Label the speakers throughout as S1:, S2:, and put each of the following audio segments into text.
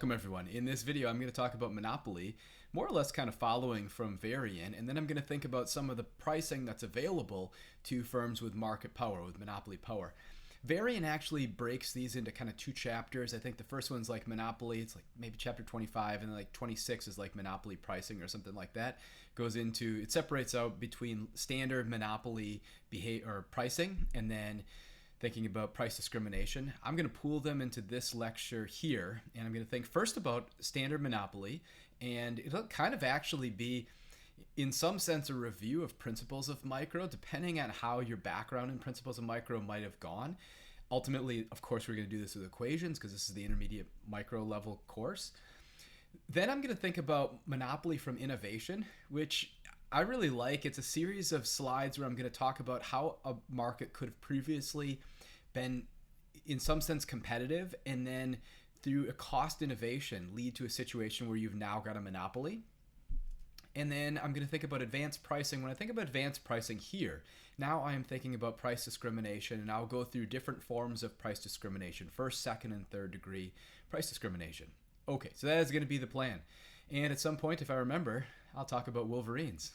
S1: Welcome everyone. In this video, I'm going to talk about monopoly, more or less kind of following from Varian, and then I'm going to think about some of the pricing that's available to firms with market power, with monopoly power. Varian actually breaks these into kind of two chapters. I think the first one's like monopoly, it's like maybe chapter 25, and then like 26 is like monopoly pricing or something like that. It separates out between standard monopoly behavior or pricing, and then thinking about price discrimination. I'm going to pool them into this lecture here, and I'm going to think first about standard monopoly, and it'll kind of actually be, in some sense, a review of principles of micro, depending on how your background in principles of micro might have gone. Ultimately, of course, we're going to do this with equations because this is the intermediate micro level course. Then I'm going to think about monopoly from innovation, which I really like. It's a series of slides where I'm going to talk about how a market could have previously been, in some sense, competitive, and then through a cost innovation lead to a situation where you've now got a monopoly. And then I'm going to think about advanced pricing. When I think about advanced pricing here, now I am thinking about price discrimination, and I'll go through different forms of price discrimination, first, second, and third degree price discrimination. Okay, so that is going to be the plan. And at some point, if I remember, I'll talk about Wolverines.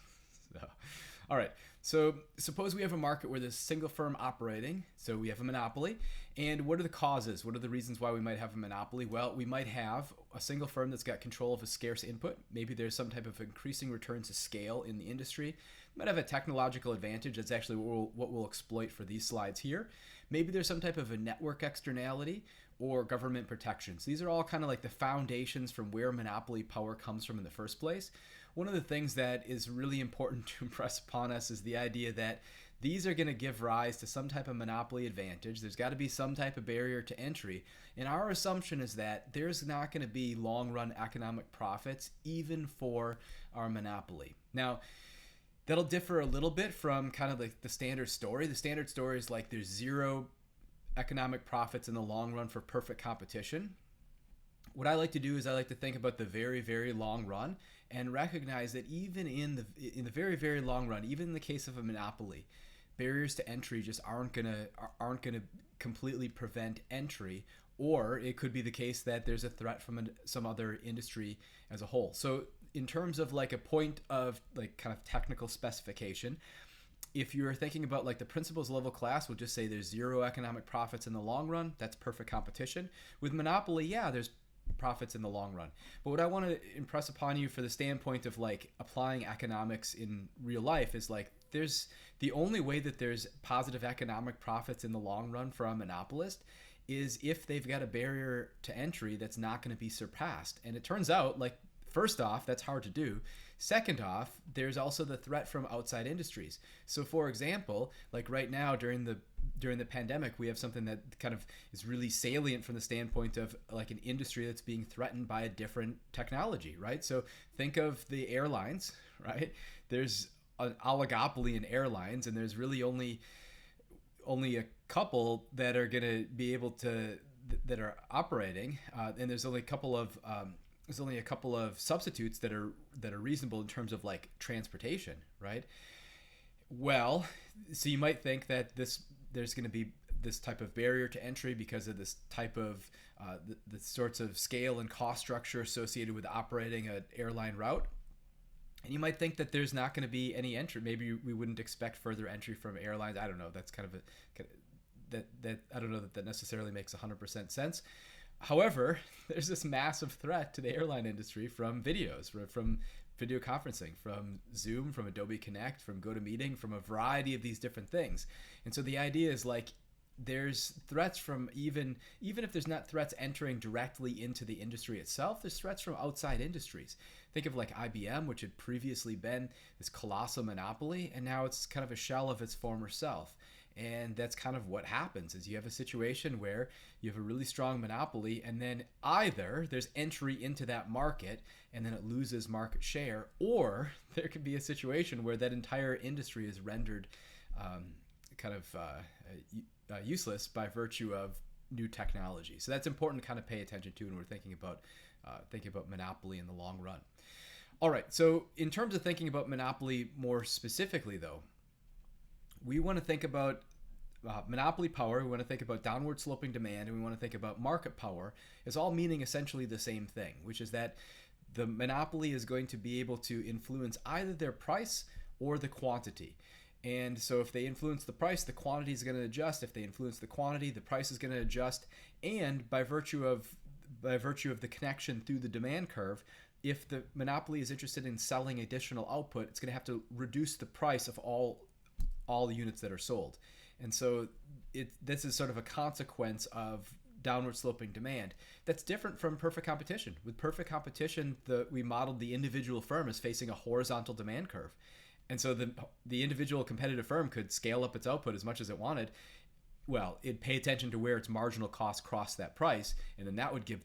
S1: All right, so suppose we have a market where there's a single firm operating, so we have a monopoly, and what are the causes? What are the reasons why we might have a monopoly? Well, we might have a single firm that's got control of a scarce input. Maybe there's some type of increasing returns to scale in the industry. We might have a technological advantage. That's actually what we'll exploit for these slides here. Maybe there's some type of a network externality or government protections. These are all kind of like the foundations from where monopoly power comes from in the first place. One of the things that is really important to impress upon us is the idea that these are going to give rise to some type of monopoly advantage. There's got to be some type of barrier to entry. And our assumption is that there's not going to be long-run economic profits even for our monopoly. Now, that'll differ a little bit from kind of like the standard story. The standard story is like there's zero economic profits in the long run for perfect competition. What I like to do is I like to think about the very, very long run and recognize that even in the very, very long run, even in the case of a monopoly, barriers to entry just aren't gonna completely prevent entry, or it could be the case that there's a threat from some other industry as a whole. So in terms of like a point of like kind of technical specification, if you're thinking about like the principles level class, we'll just say there's zero economic profits in the long run. That's perfect competition. With monopoly, yeah, there's profits in the long run. But what I want to impress upon you for the standpoint of like applying economics in real life is like there's the only way that there's positive economic profits in the long run for a monopolist is if they've got a barrier to entry that's not going to be surpassed. And it turns out, like, first off, that's hard to do. Second off, there's also the threat from outside industries. So for example, like right now during the pandemic, we have something that kind of is really salient from the standpoint of like an industry that's being threatened by a different technology, right? So think of the airlines, right? There's an oligopoly in airlines, and there's really only a couple that are going to be able to that are operating, and there's only a couple of substitutes that are reasonable in terms of like transportation, right? Well, so you might think that there's going to be this type of barrier to entry because of this type of the sorts of scale and cost structure associated with operating an airline route. And you might think that there's not going to be any entry. Maybe we wouldn't expect further entry from airlines. I don't know. That's kind of that I don't know that necessarily makes 100% sense. However, there's this massive threat to the airline industry from videos, from video conferencing, from Zoom, from Adobe Connect, from GoToMeeting, from a variety of these different things. And so the idea is like there's threats from even if there's not threats entering directly into the industry itself, there's threats from outside industries. Think of like IBM, which had previously been this colossal monopoly, and now it's kind of a shell of its former self. And that's kind of what happens is you have a situation where you have a really strong monopoly, and then either there's entry into that market and then it loses market share, or there could be a situation where that entire industry is rendered useless by virtue of new technology. So that's important to kind of pay attention to when we're thinking about monopoly in the long run. All right, so in terms of thinking about monopoly more specifically though, we want to think about monopoly power, we want to think about downward sloping demand, and we want to think about market power, is all meaning essentially the same thing, which is that the monopoly is going to be able to influence either their price or the quantity. And so if they influence the price, the quantity is going to adjust. If they influence the quantity, the price is going to adjust. And by virtue of the connection through the demand curve, if the monopoly is interested in selling additional output, it's going to have to reduce the price of all the units that are sold. And so this is sort of a consequence of downward sloping demand. That's different from perfect competition. With perfect competition, we modeled the individual firm as facing a horizontal demand curve. And so the individual competitive firm could scale up its output as much as it wanted. Well, it'd pay attention to where its marginal cost crossed that price, and then that would give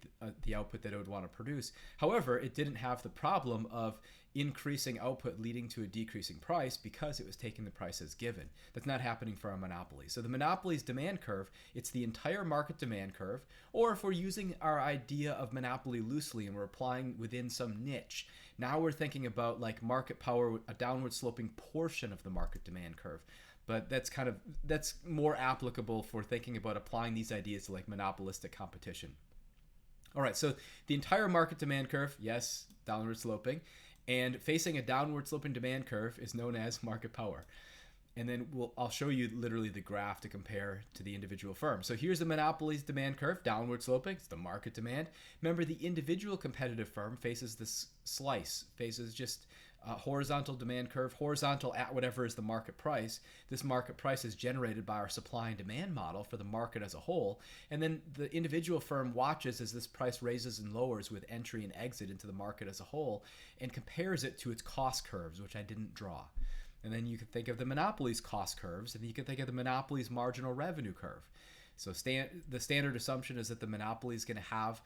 S1: the output that it would want to produce. However, it didn't have the problem of increasing output leading to a decreasing price because it was taking the price as given. That's not happening for a monopoly. So the monopoly's demand curve, it's the entire market demand curve, or if we're using our idea of monopoly loosely and we're applying within some niche, now we're thinking about like market power, a downward sloping portion of the market demand curve. But that's more applicable for thinking about applying these ideas to like monopolistic competition. All right, so the entire market demand curve, yes, downward sloping, and facing a downward sloping demand curve is known as market power. And then I'll show you literally the graph to compare to the individual firm. So here's the monopoly's demand curve, downward sloping, it's the market demand. Remember, the individual competitive firm faces this slice, faces just horizontal demand curve, horizontal at whatever is the market price. This market price is generated by our supply and demand model for the market as a whole. And then the individual firm watches as this price raises and lowers with entry and exit into the market as a whole and compares it to its cost curves, which I didn't draw. And then you can think of the monopoly's cost curves, and you can think of the monopoly's marginal revenue curve. So the standard assumption is that the monopoly is going to have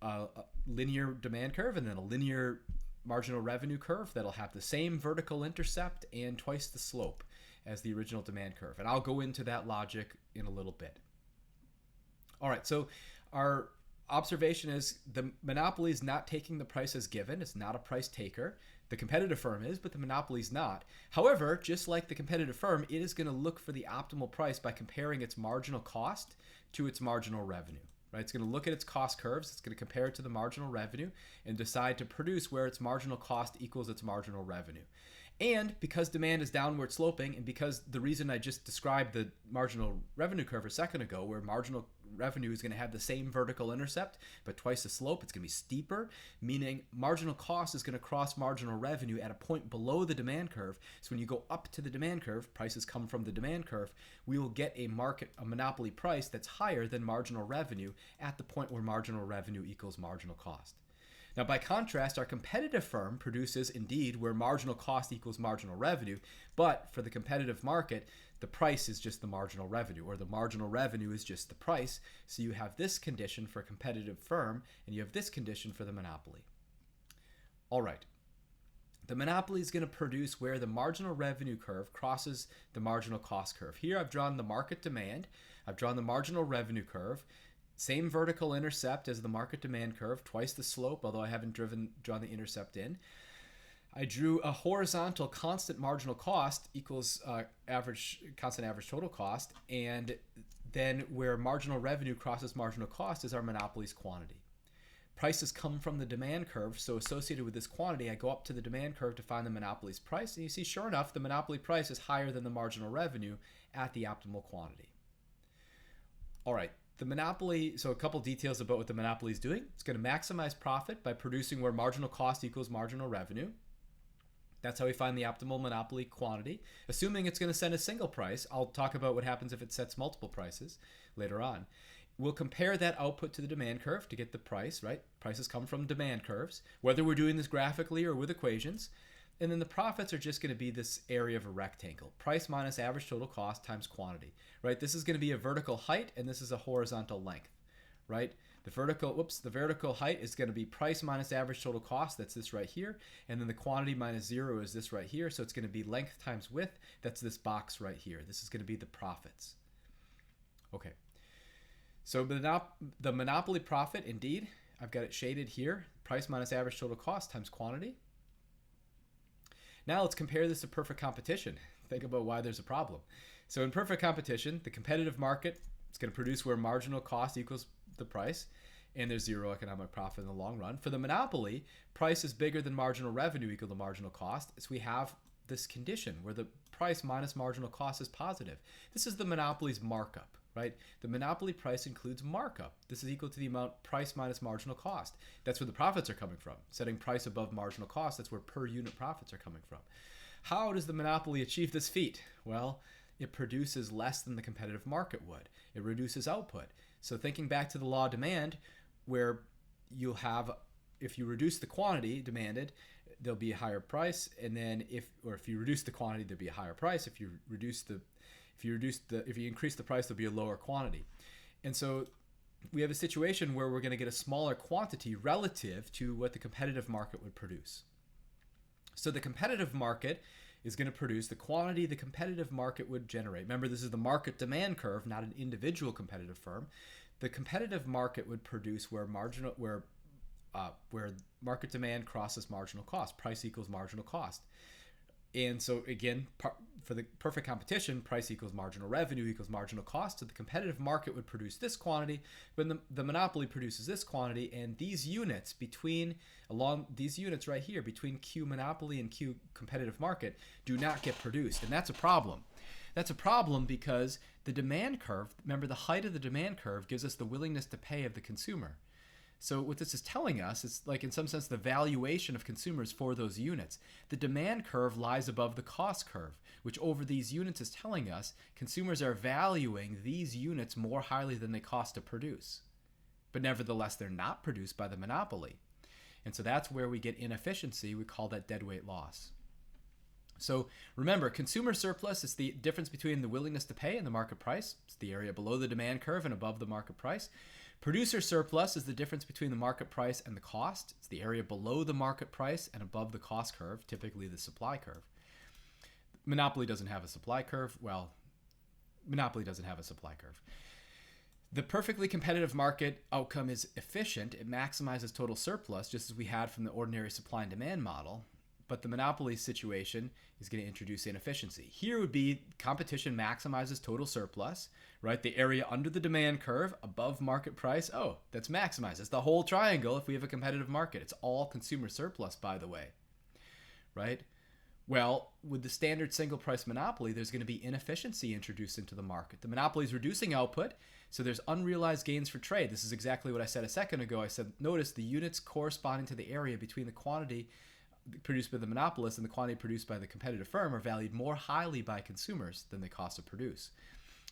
S1: a linear demand curve and then a linear marginal revenue curve that'll have the same vertical intercept and twice the slope as the original demand curve. And I'll go into that logic in a little bit. All right, so our observation is the monopoly is not taking the price as given. It's not a price taker. The competitive firm is, but the monopoly is not. However, just like the competitive firm, it is going to look for the optimal price by comparing its marginal cost to its marginal revenue. Right? It's going to look at its cost curves, it's going to compare it to the marginal revenue, and decide to produce where its marginal cost equals its marginal revenue. And because demand is downward sloping, and because the reason I just described the marginal revenue curve a second ago, where marginal revenue is going to have the same vertical intercept, but twice the slope, it's going to be steeper, meaning marginal cost is going to cross marginal revenue at a point below the demand curve. So when you go up to the demand curve, prices come from the demand curve, we will get a monopoly price that's higher than marginal revenue at the point where marginal revenue equals marginal cost. Now, by contrast, our competitive firm produces indeed where marginal cost equals marginal revenue, but for the competitive market, the price is just the marginal revenue, or the marginal revenue is just the price. So you have this condition for a competitive firm, and you have this condition for the monopoly. All right. The monopoly is going to produce where the marginal revenue curve crosses the marginal cost curve. Here I've drawn the market demand. I've drawn the marginal revenue curve. Same vertical intercept as the market demand curve, twice the slope, although I haven't drawn the intercept in. I drew a horizontal constant marginal cost equals constant average total cost, and then where marginal revenue crosses marginal cost is our monopoly's quantity. Prices come from the demand curve, so associated with this quantity, I go up to the demand curve to find the monopoly's price, and you see, sure enough, the monopoly price is higher than the marginal revenue at the optimal quantity. All right. The monopoly, so a couple details about what the monopoly is doing. It's going to maximize profit by producing where marginal cost equals marginal revenue. That's how we find the optimal monopoly quantity. Assuming it's going to set a single price, I'll talk about what happens if it sets multiple prices later on. We'll compare that output to the demand curve to get the price, right? Prices come from demand curves, whether we're doing this graphically or with equations. And then the profits are just going to be this area of a rectangle. Price minus average total cost times quantity, right? This is going to be a vertical height, and this is a horizontal length, right? The vertical height is going to be price minus average total cost. That's this right here. And then the quantity minus 0 is this right here. So it's going to be length times width. That's this box right here. This is going to be the profits. Okay. So the monopoly profit, indeed, I've got it shaded here. Price minus average total cost times quantity. Now let's compare this to perfect competition. think about why there's a problem. So in perfect competition, the competitive market is going to produce where marginal cost equals the price, and there's zero economic profit in the long run. For the monopoly, price is bigger than marginal revenue equal to marginal cost. So we have this condition where the price minus marginal cost is positive. This is the monopoly's markup, right? The monopoly price includes markup. This is equal to the amount price minus marginal cost. That's where the profits are coming from. Setting price above marginal cost, that's where per unit profits are coming from. How does the monopoly achieve this feat? Well, it produces less than the competitive market would. It reduces output. So thinking back to the law of demand, where you'll have, if you reduce the quantity demanded, there'll be a higher price, and then if you reduce the quantity, there'll be a higher price. If you increase the price, there'll be a lower quantity. And so we have a situation where we're going to get a smaller quantity relative to what the competitive market would produce. So the competitive market is going to produce the quantity the competitive market would generate. Remember, this is the market demand curve, not an individual competitive firm. The competitive market would produce where market demand crosses marginal cost. Price equals marginal cost. And so again, for the perfect competition, price equals marginal revenue equals marginal cost. So the competitive market would produce this quantity, but the monopoly produces this quantity, and these units along these units right here between Q monopoly and Q competitive market do not get produced, and that's a problem. That's a problem because the demand curve, remember, the height of the demand curve gives us the willingness to pay of the consumer. So what this is telling us is, like, in some sense, the valuation of consumers for those units. The demand curve lies above the cost curve, which over these units is telling us consumers are valuing these units more highly than they cost to produce. But nevertheless, they're not produced by the monopoly. And so that's where we get inefficiency. We call that deadweight loss. So remember, consumer surplus is the difference between the willingness to pay and the market price. It's the area below the demand curve and above the market price. Producer surplus is the difference between the market price and the cost. It's the area below the market price and above the cost curve, typically the supply curve. Monopoly doesn't have a supply curve. Well, monopoly doesn't have a supply curve. The perfectly competitive market outcome is efficient. It maximizes total surplus, just as we had from the ordinary supply and demand model. But the monopoly situation is going to introduce inefficiency. Here would be competition maximizes total surplus, right? The area under the demand curve above market price. Oh, that's maximized. It's the whole triangle if we have a competitive market. It's all consumer surplus, by the way, right? Well, with the standard single price monopoly, there's going to be inefficiency introduced into the market. The monopoly is reducing output, so there's unrealized gains for trade. This is exactly what I said a second ago. I said, notice the units corresponding to the area between the quantity produced by the monopolist and the quantity produced by the competitive firm are valued more highly by consumers than they cost to produce.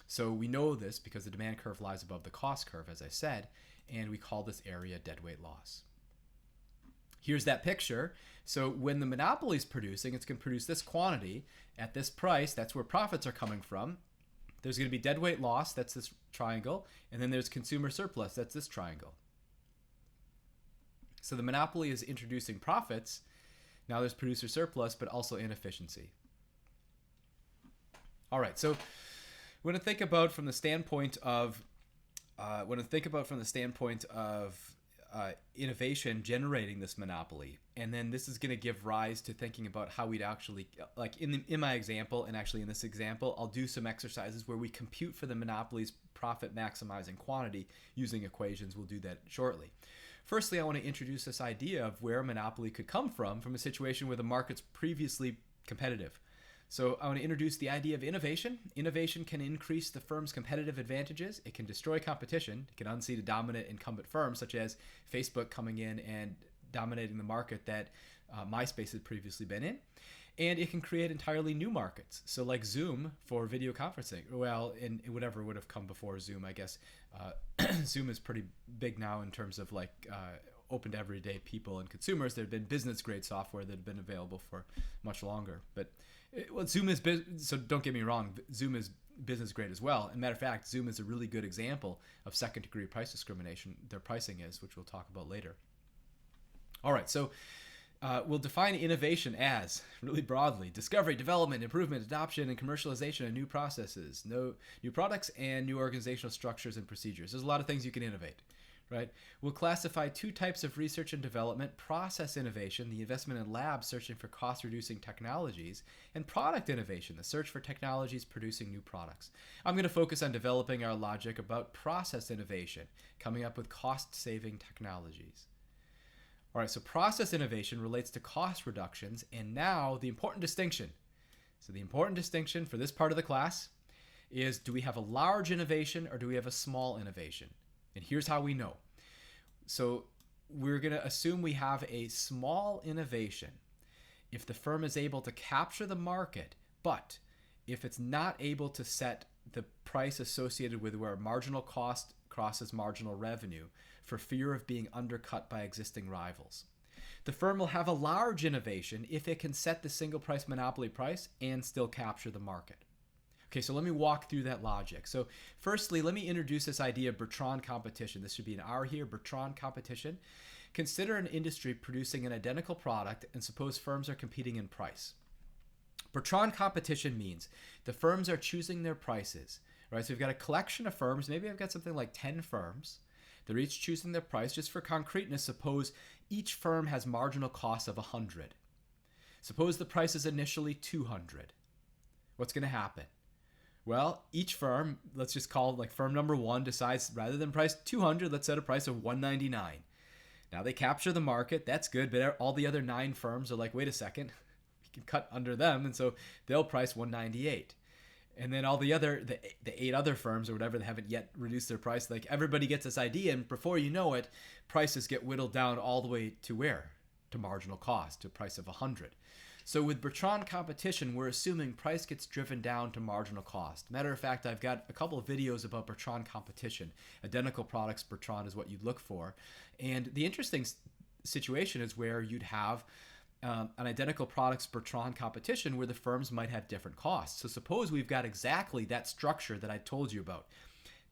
S1: So we know this because the demand curve lies above the cost curve, as I said, and we call this area deadweight loss. Here's that picture. So when the monopoly is producing, it's going to produce this quantity at this price. That's where profits are coming from. There's going to be deadweight loss, that's this triangle, and then there's consumer surplus, that's this triangle. So the monopoly is introducing profits. Now there's producer surplus, but also inefficiency. All right, so when I think about from the standpoint of innovation generating this monopoly, and then this is going to give rise to thinking about how we'd actually, like in my example, and actually in this example, I'll do some exercises where we compute for the monopoly's profit maximizing quantity using equations. We'll do that shortly. Firstly, I want to introduce this idea of where a monopoly could come from a situation where the market's previously competitive. So I want to introduce the idea of innovation. Innovation can increase the firm's competitive advantages. It can destroy competition. It can unseat a dominant incumbent firm, such as Facebook coming in and dominating the market that MySpace had previously been in. And it can create entirely new markets. So like Zoom for video conferencing. Well, in whatever would have come before Zoom, I guess. Zoom is pretty big now in terms of like open to everyday people and consumers. There have been business grade software that have been available for much longer. But Zoom is, so don't get me wrong, Zoom is business grade as well. As a matter of fact, Zoom is a really good example of second degree price discrimination. Their pricing is, which we'll talk about later. All right, so we'll define innovation as, really broadly, discovery, development, improvement, adoption, and commercialization of new processes, new products, and new organizational structures and procedures. There's a lot of things you can innovate, right? We'll classify two types of research and development: process innovation, the investment in labs searching for cost-reducing technologies, and product innovation, the search for technologies producing new products. I'm going to focus on developing our logic about process innovation, coming up with cost-saving technologies. All right, so process innovation relates to cost reductions, and now the important distinction. So the important distinction for this part of the class is, do we have a large innovation or do we have a small innovation? And here's how we know. So we're going to assume we have a small innovation if the firm is able to capture the market, but if it's not able to set the price associated with where marginal cost crosses marginal revenue for fear of being undercut by existing rivals. The firm will have a large innovation if it can set the single price monopoly price and still capture the market. Okay, so let me walk through that logic. So firstly, let me introduce this idea of Bertrand Competition. This should be an R here, Bertrand Competition. Consider an industry producing an identical product, and suppose firms are competing in price. Bertrand Competition means the firms are choosing their prices, right? So we've got a collection of firms. Maybe I've got something like 10 firms. They're each choosing their price. Just for concreteness, suppose each firm has marginal cost of 100. Suppose the price is initially 200. What's going to happen? Well, each firm, let's just call it like firm number one, decides rather than price 200, let's set a price of 199. Now they capture the market. That's good, but all the other 9 firms are like, wait a second, we can cut under them, and so they'll price 198. And then all the 8 other firms or whatever that haven't yet reduced their price, like everybody gets this idea, and before you know it, prices get whittled down all the way to where? To marginal cost, to a price of 100. So with Bertrand Competition, we're assuming price gets driven down to marginal cost. Matter of fact, I've got a couple of videos about Bertrand Competition. Identical products, Bertrand is what you'd look for. And the interesting situation is where you'd have an identical products Bertrand Competition where the firms might have different costs. So suppose we've got exactly that structure that I told you about.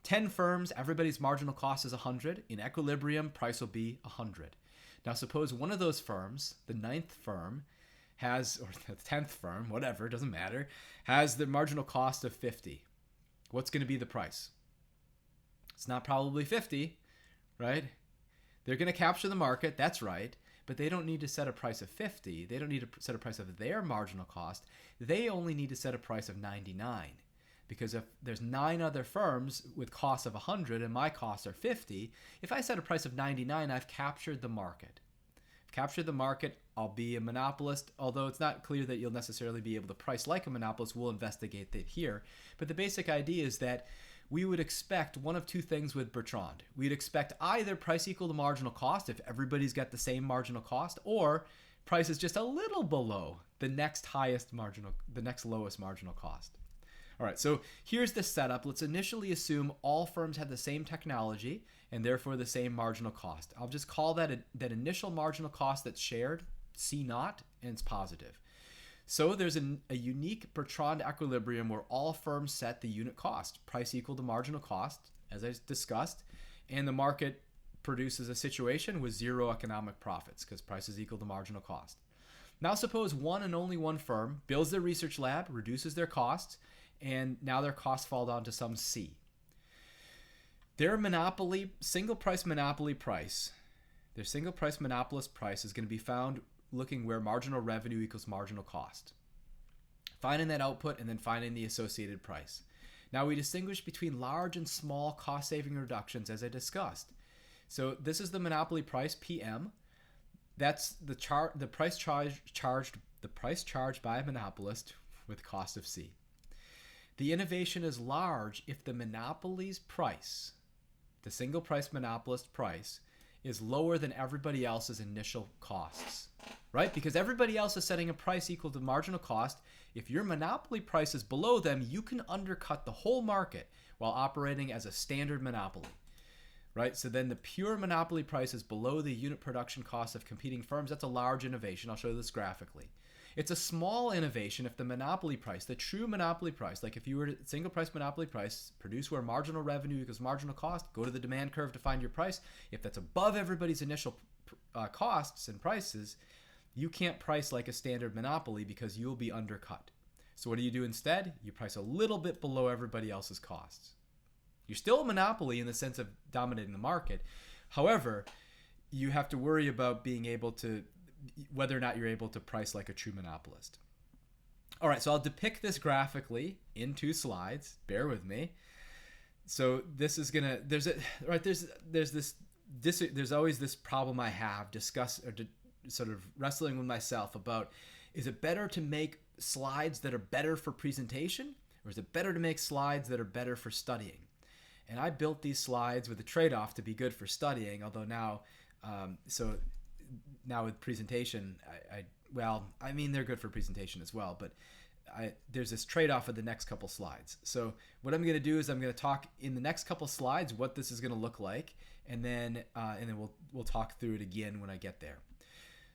S1: 10 firms, everybody's marginal cost is 100. In equilibrium, price will be 100. Now suppose one of those firms, the 9th firm, has, or the 10th firm, whatever, doesn't matter, has the marginal cost of 50. What's going to be the price? It's not probably 50, right? They're going to capture the market, that's right, but they don't need to set a price of 50. They don't need to set a price of their marginal cost. They only need to set a price of 99. Because if there's 9 other firms with costs of 100 and my costs are 50, if I set a price of 99, I've captured the market. I've captured the market, I'll be a monopolist, although it's not clear that you'll necessarily be able to price like a monopolist. We'll investigate that here. But the basic idea is that we would expect one of two things with Bertrand. We'd expect either price equal to marginal cost if everybody's got the same marginal cost, or price is just a little below the next lowest marginal cost. All right, so here's the setup. Let's initially assume all firms have the same technology and therefore the same marginal cost. I'll just call that that initial marginal cost that's shared C naught, and it's positive. So there's a unique Bertrand equilibrium where all firms set the unit cost, price equal to marginal cost, as I discussed, and the market produces a situation with 0 economic profits because price is equal to marginal cost. Now suppose one and only one firm builds their research lab, reduces their costs, and now their costs fall down to some C. Their single price monopolist price is going to be found looking where marginal revenue equals marginal cost. Finding that output and then finding the associated price. Now we distinguish between large and small cost-saving reductions as I discussed. So this is the monopoly price, PM. That's the price charged by a monopolist with cost of C. The innovation is large if the monopoly's price, the single price monopolist price, is lower than everybody else's initial costs, right? Because everybody else is setting a price equal to marginal cost. If your monopoly price is below them, you can undercut the whole market while operating as a standard monopoly, right? So then the pure monopoly price is below the unit production cost of competing firms. That's a large innovation. I'll show you this graphically. It's a small innovation if the monopoly price, the true monopoly price, like if you were to single price monopoly price, produce where marginal revenue equals marginal cost, go to the demand curve to find your price. If that's above everybody's initial costs and prices, you can't price like a standard monopoly because you'll be undercut. So what do you do instead? You price a little bit below everybody else's costs. You're still a monopoly in the sense of dominating the market, However, you have to worry about being able to, whether or not you're able to price like a true monopolist. All right, so I'll depict this graphically in 2 slides. Bear with me. So this is gonna, there's always this problem I have sort of wrestling with myself about, is it better to make slides that are better for presentation, or is it better to make slides that are better for studying? And I built these slides with a trade-off to be good for studying, although now, now with presentation, I mean, they're good for presentation as well, but there's this trade-off of the next couple slides. So what I'm going to do is I'm going to talk in the next couple slides what this is going to look like, and then we'll talk through it again when I get there.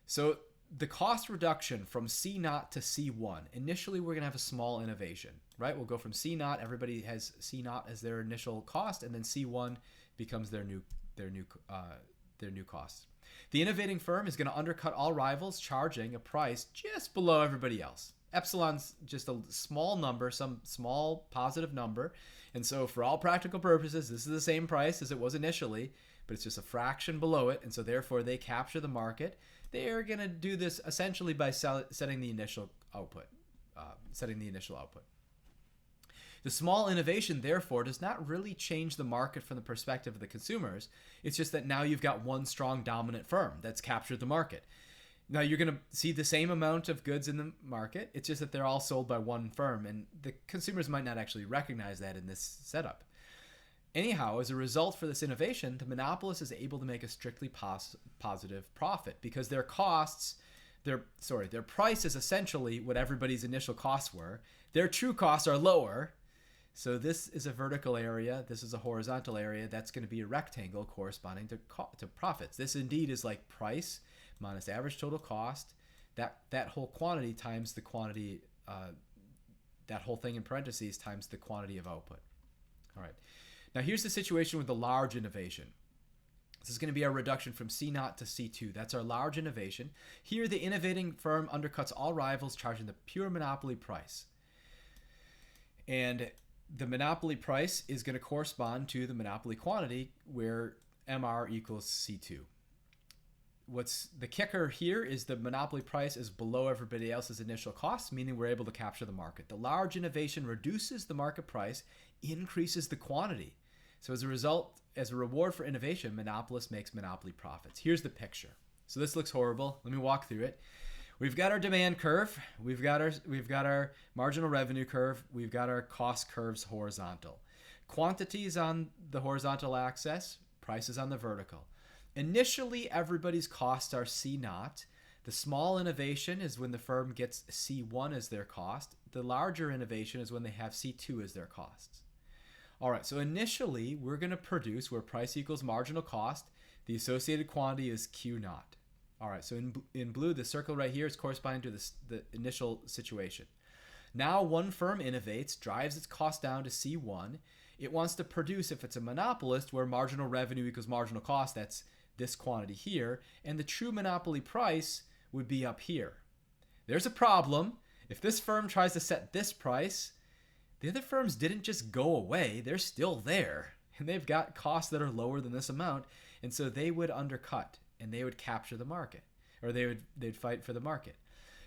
S1: So the cost reduction from C0 to C1. Initially, we're going to have a small innovation, right? We'll go from C0. Everybody has C0 as their initial cost, and then C1 becomes their new cost. The innovating firm is going to undercut all rivals, charging a price just below everybody else. Epsilon's just a small number, some small positive number. And so for all practical purposes, this is the same price as it was initially, but it's just a fraction below it. And so therefore they capture the market. They are going to do this essentially by setting the initial output. The small innovation, therefore, does not really change the market from the perspective of the consumers. It's just that now you've got one strong dominant firm that's captured the market. Now you're going to see the same amount of goods in the market. It's just that they're all sold by one firm, and the consumers might not actually recognize that in this setup. Anyhow, as a result for this innovation, the monopolist is able to make a strictly positive profit because their price is essentially what everybody's initial costs were. Their true costs are lower. So this is a vertical area. This is a horizontal area. That's going to be a rectangle corresponding to profits. This indeed is like price minus average total cost. That whole quantity times the quantity, that whole thing in parentheses times the quantity of output. All right. Now here's the situation with the large innovation. This is going to be our reduction from C0 to C2. That's our large innovation. Here the innovating firm undercuts all rivals, charging the pure monopoly price. And the monopoly price is going to correspond to the monopoly quantity, where MR equals C2. What's the kicker here is the monopoly price is below everybody else's initial cost, meaning we're able to capture the market. The large innovation reduces the market price, increases the quantity. So as a result, as a reward for innovation, monopolist makes monopoly profits. Here's the picture. So this looks horrible. Let me walk through it. We've got our demand curve. We've got our marginal revenue curve. We've got our cost curves horizontal. Quantities on the horizontal axis, prices on the vertical. Initially, everybody's costs are C0. The small innovation is when the firm gets C1 as their cost. The larger innovation is when they have C2 as their costs. All right, so initially, we're going to produce where price equals marginal cost. The associated quantity is Q0. All right, so in blue, the circle right here is corresponding to the initial situation. Now one firm innovates, drives its cost down to C1. It wants to produce, if it's a monopolist, where marginal revenue equals marginal cost, that's this quantity here, and the true monopoly price would be up here. There's a problem. If this firm tries to set this price, the other firms didn't just go away. They're still there, and they've got costs that are lower than this amount, and so they would undercut, and they would capture the market, or they'd fight for the market.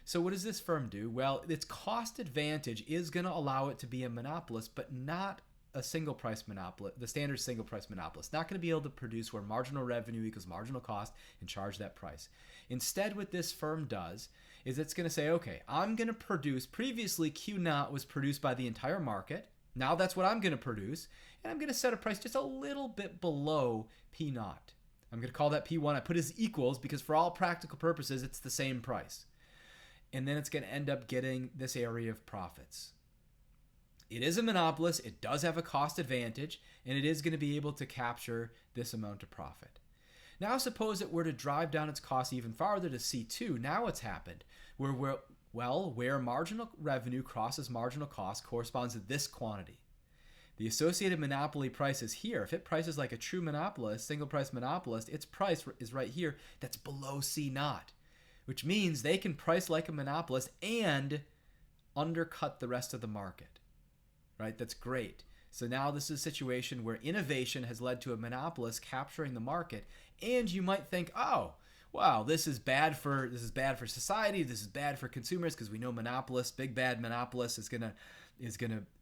S1: So what does this firm do? Well, its cost advantage is going to allow it to be a monopolist, but not a single price monopolist, the standard single price monopolist. Not going to be able to produce where marginal revenue equals marginal cost and charge that price. Instead, what this firm does is it's going to say, okay, I'm going to produce, previously Q0 was produced by the entire market. Now that's what I'm going to produce, and I'm going to set a price just a little bit below P0. I'm going to call that P1. I put as equals because for all practical purposes, it's the same price. And then it's going to end up getting this area of profits. It is a monopolist. It does have a cost advantage, and it is going to be able to capture this amount of profit. Now suppose it were to drive down its cost even farther to C2. Now what's happened? Where marginal revenue crosses marginal cost corresponds to this quantity. The associated monopoly price is here. If it prices like a true monopolist, single price monopolist, its price is right here. That's below C0, which means they can price like a monopolist and undercut the rest of the market, right? That's great. So now this is a situation where innovation has led to a monopolist capturing the market, and you might think, oh, wow, this is bad for society. This is bad for consumers because we know monopolists, big bad monopolist, is gonna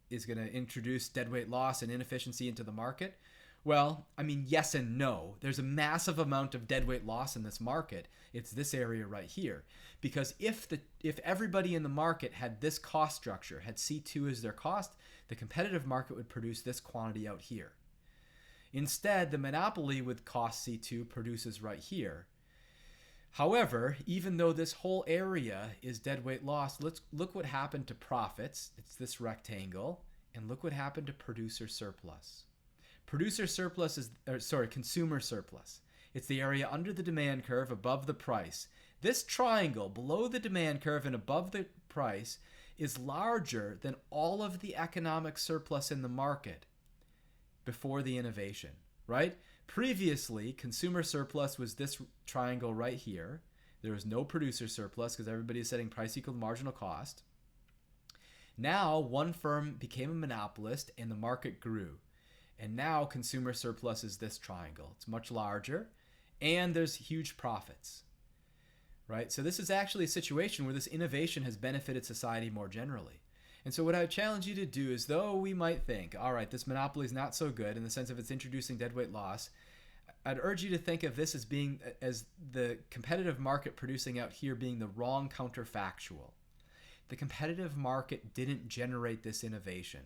S1: introduce deadweight loss and inefficiency into the market. Well, I mean, yes and no. There's a massive amount of deadweight loss in this market. It's this area right here. Because if everybody in the market had this cost structure, had C2 as their cost, the competitive market would produce this quantity out here. Instead, the monopoly with cost C2 produces right here. However, even though this whole area is deadweight loss, let's look what happened to profits. It's this rectangle. And look what happened to producer surplus. Consumer surplus. It's the area under the demand curve above the price. This triangle below the demand curve and above the price is larger than all of the economic surplus in the market before the innovation, right? Previously, consumer surplus was this triangle right here. There was no producer surplus because everybody is setting price equal to marginal cost. Now, one firm became a monopolist and the market grew. And now consumer surplus is this triangle. It's much larger and there's huge profits, right? So this is actually a situation where this innovation has benefited society more generally. And so what I would challenge you to do is, though we might think, all right, this monopoly is not so good in the sense of it's introducing deadweight loss, I'd urge you to think of this as the competitive market producing out here being the wrong counterfactual. The competitive market didn't generate this innovation.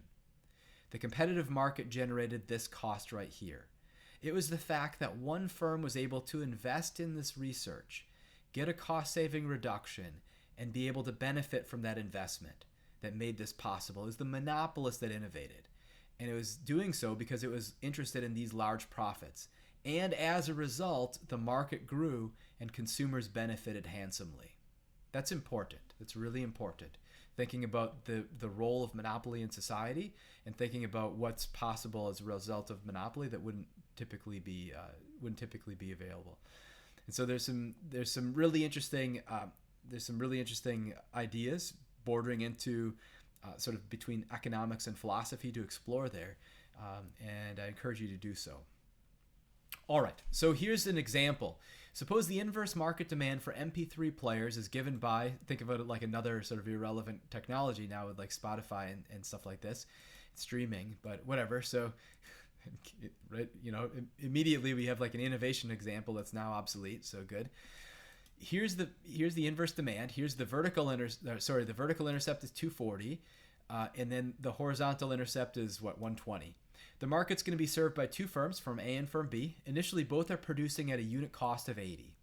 S1: The competitive market generated this cost right here. It was the fact that one firm was able to invest in this research, get a cost-saving reduction, and be able to benefit from that investment that made this possible. It was the monopolist that innovated. And it was doing so because it was interested in these large profits. And as a result, the market grew and consumers benefited handsomely. That's important. That's really important. Thinking about the role of monopoly in society and thinking about what's possible as a result of monopoly that wouldn't typically be available. And so there's some really interesting ideas bordering into sort of between economics and philosophy to explore there, and I encourage you to do so. All right, so here's an example. Suppose the inverse market demand for MP3 players is given by, think about it like another sort of irrelevant technology now with like Spotify and stuff like this. It's streaming, but whatever. So, right, immediately we have like an innovation example that's now obsolete. So good. Here's the inverse demand. Here's the vertical the vertical intercept is 240, and then the horizontal intercept is what, 120. The market's going to be served by two firms, firm A and firm B. Initially, both are producing at a unit cost of 80.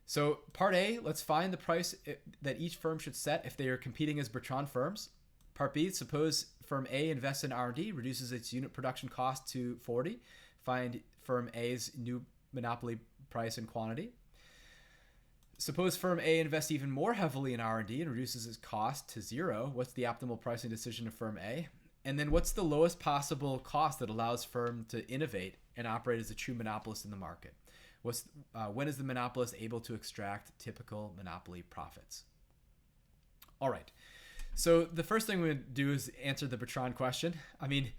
S1: So part A, let's find the price that each firm should set if they are competing as Bertrand firms. Part B, suppose firm A invests in R&D, reduces its unit production cost to 40. Find firm A's new monopoly price and quantity. Suppose firm A invests even more heavily in R&D and reduces its cost to 0. What's the optimal pricing decision of firm A? And then what's the lowest possible cost that allows firm to innovate and operate as a true monopolist in the market? When is the monopolist able to extract typical monopoly profits? All right. So the first thing we're going to do is answer the Bertrand question. I mean,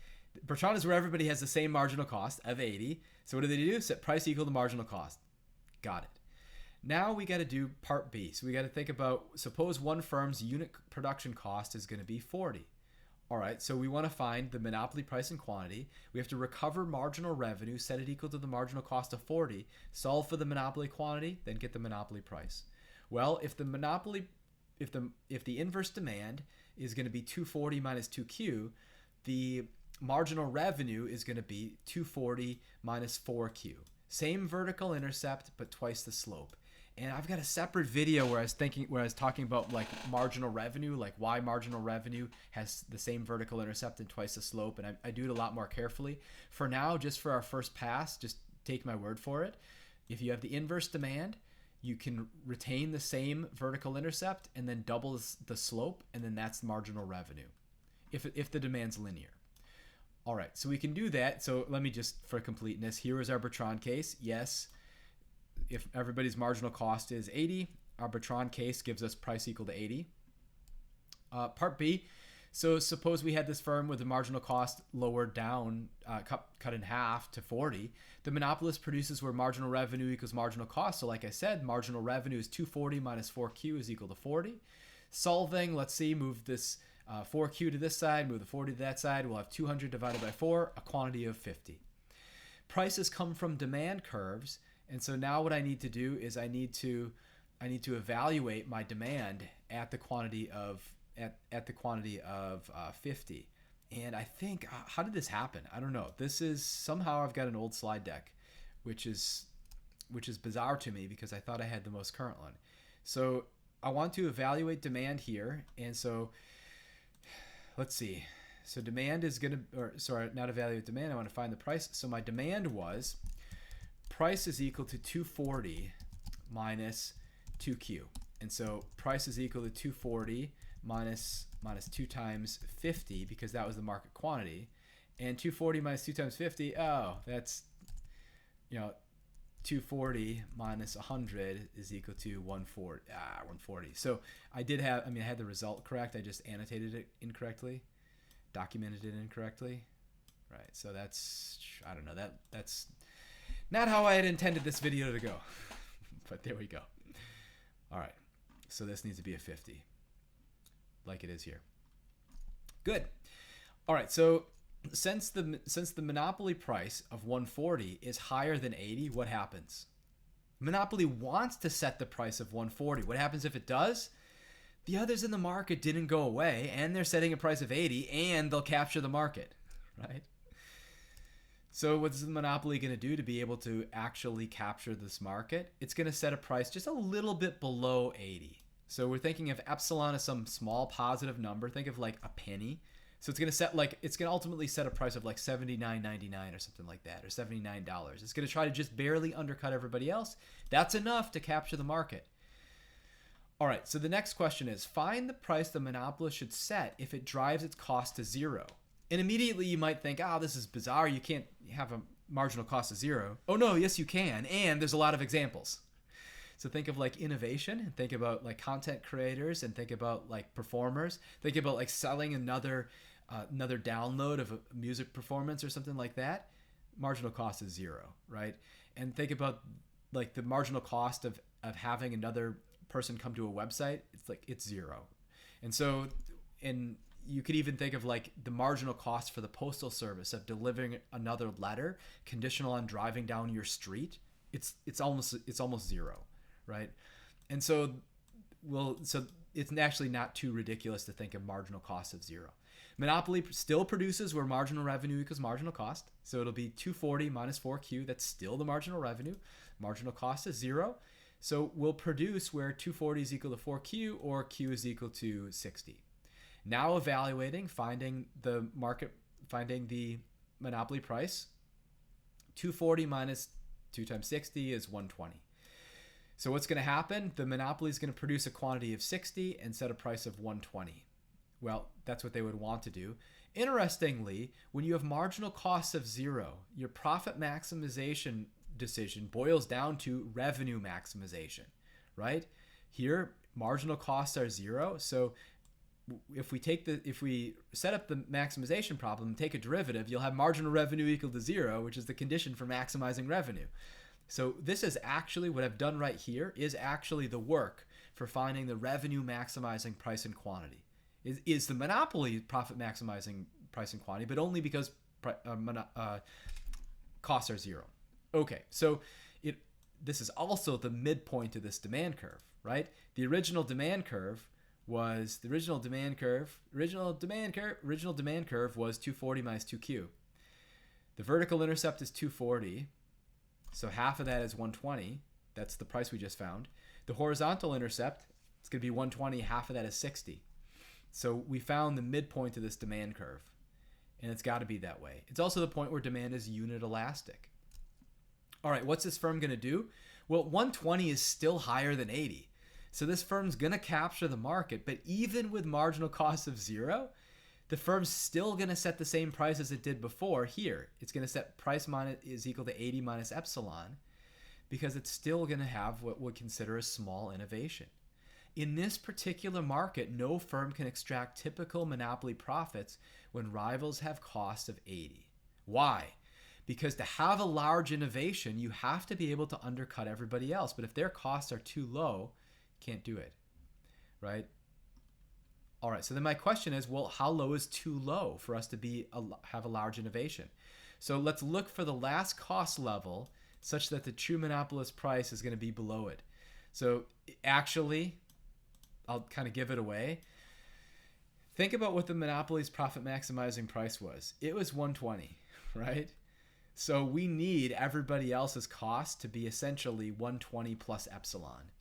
S1: Bertrand is where everybody has the same marginal cost of 80. So what do? Set price equal to marginal cost. Got it. Now we got to do part B. So we got to think about, suppose one firm's unit production cost is going to be 40. All right, so we want to find the monopoly price and quantity. We have to recover marginal revenue, set it equal to the marginal cost of 40, solve for the monopoly quantity, then get the monopoly price. Well, if the inverse demand is going to be 240 minus 2Q, the marginal revenue is going to be 240 minus 4Q. Same vertical intercept, but twice the slope. And I've got a separate video where I was talking about like marginal revenue, like why marginal revenue has the same vertical intercept and twice the slope. And I do it a lot more carefully. For now, just for our first pass, just take my word for it. If you have the inverse demand, you can retain the same vertical intercept and then double the slope, and then that's marginal revenue if the demand's linear. All right, so we can do that. So let me just, for completeness, here is our Bertrand case. Yes. If everybody's marginal cost is 80, our Bertrand case gives us price equal to 80. Part B, So suppose we had this firm with the marginal cost lowered down, cut in half to 40. The monopolist produces where marginal revenue equals marginal cost. So like I said, marginal revenue is 240 minus 4Q is equal to 40. Solving, let's see, move this 4Q to this side, move the 40 to that side. We'll have 200 divided by 4, a quantity of 50. Prices come from demand curves. And so now what I need to do is I need to evaluate my demand at the quantity of 50. And I think, how did this happen? I don't know. This is somehow I've got an old slide deck, which is bizarre to me because I thought I had the most current one. So I want to evaluate demand here. And so let's see. So demand is going to, or sorry, not evaluate demand. I want to find the price. So my demand was price is equal to 240 minus 2Q. And so price is equal to 240 minus 2 times 50 because that was the market quantity. And 240 minus 2 times 50, oh, that's, 240 minus 100 is equal to 140. So I had the result correct. I just annotated it incorrectly, documented it incorrectly. Right, so that's, I don't know, that's not how I had intended this video to go. But there we go. All right, so this needs to be a 50. Like it is here. Good. All right, so since the monopoly price of 140 is higher than 80, what happens? Monopoly wants to set the price of 140. What happens if it does? The others in the market didn't go away, and they're setting a price of 80, and they'll capture the market, right? So what's the monopoly going to do to be able to actually capture this market? It's going to set a price just a little bit below 80. So we're thinking of epsilon as some small positive number. Think of like a penny. So it's going to ultimately set a price of like $79.99 or something like that, or $79. It's going to try to just barely undercut everybody else. That's enough to capture the market. All right, so the next question is, find the price the monopolist should set if it drives its cost to zero. And immediately you might think, this is bizarre. You can't have a marginal cost of zero. Oh no, yes you can. And there's a lot of examples. So think of like innovation, and think about like content creators, and think about like performers. Think about like selling another download of a music performance or something like that. Marginal cost is zero, right? And think about like the marginal cost of having another person come to a website. It's zero. And so, and you could even think of like the marginal cost for the postal service of delivering another letter conditional on driving down your street. It's almost zero, right? And so it's actually not too ridiculous to think of marginal cost of zero. Monopoly still produces where marginal revenue equals marginal cost. So it'll be 240 minus 4Q. That's still the marginal revenue. Marginal cost is zero. So we'll produce where 240 is equal to 4Q or Q is equal to 60. Now evaluating, finding the monopoly price. 240 minus 2 times 60 is 120. So what's going to happen? The monopoly is going to produce a quantity of 60 and set a price of 120. Well, that's what they would want to do. Interestingly, when you have marginal costs of zero, your profit maximization decision boils down to revenue maximization, right? Here, marginal costs are zero. So if we set up the maximization problem and take a derivative, you'll have marginal revenue equal to zero, which is the condition for maximizing revenue. So this is actually what I've done right here is actually the work for finding the revenue maximizing price and quantity. Is the monopoly profit maximizing price and quantity, but only because costs are zero. Okay, so this is also the midpoint of this demand curve, right? The original demand curve was 240 minus 2Q. The vertical intercept is 240, so half of that is 120. That's the price we just found. The horizontal intercept, it's going to be 120, half of that is 60. So we found the midpoint of this demand curve, and it's got to be that way. It's also the point where demand is unit elastic. All right, what's this firm going to do? Well, 120 is still higher than 80. So this firm's going to capture the market, but even with marginal cost of zero, the firm's still going to set the same price as it did before here. It's going to set price minus is equal to 80 minus epsilon because it's still going to have what we'd consider a small innovation. In this particular market, no firm can extract typical monopoly profits when rivals have costs of 80. Why? Because to have a large innovation, you have to be able to undercut everybody else. But if their costs are too low, you can't do it, right? All right, so then my question is, well, how low is too low for us to have a large innovation? So let's look for the last cost level such that the true monopolist price is going to be below it. So actually, I'll kind of give it away. Think about what the monopoly's profit maximizing price was. It was 120, right? So we need everybody else's cost to be essentially 120 plus epsilon.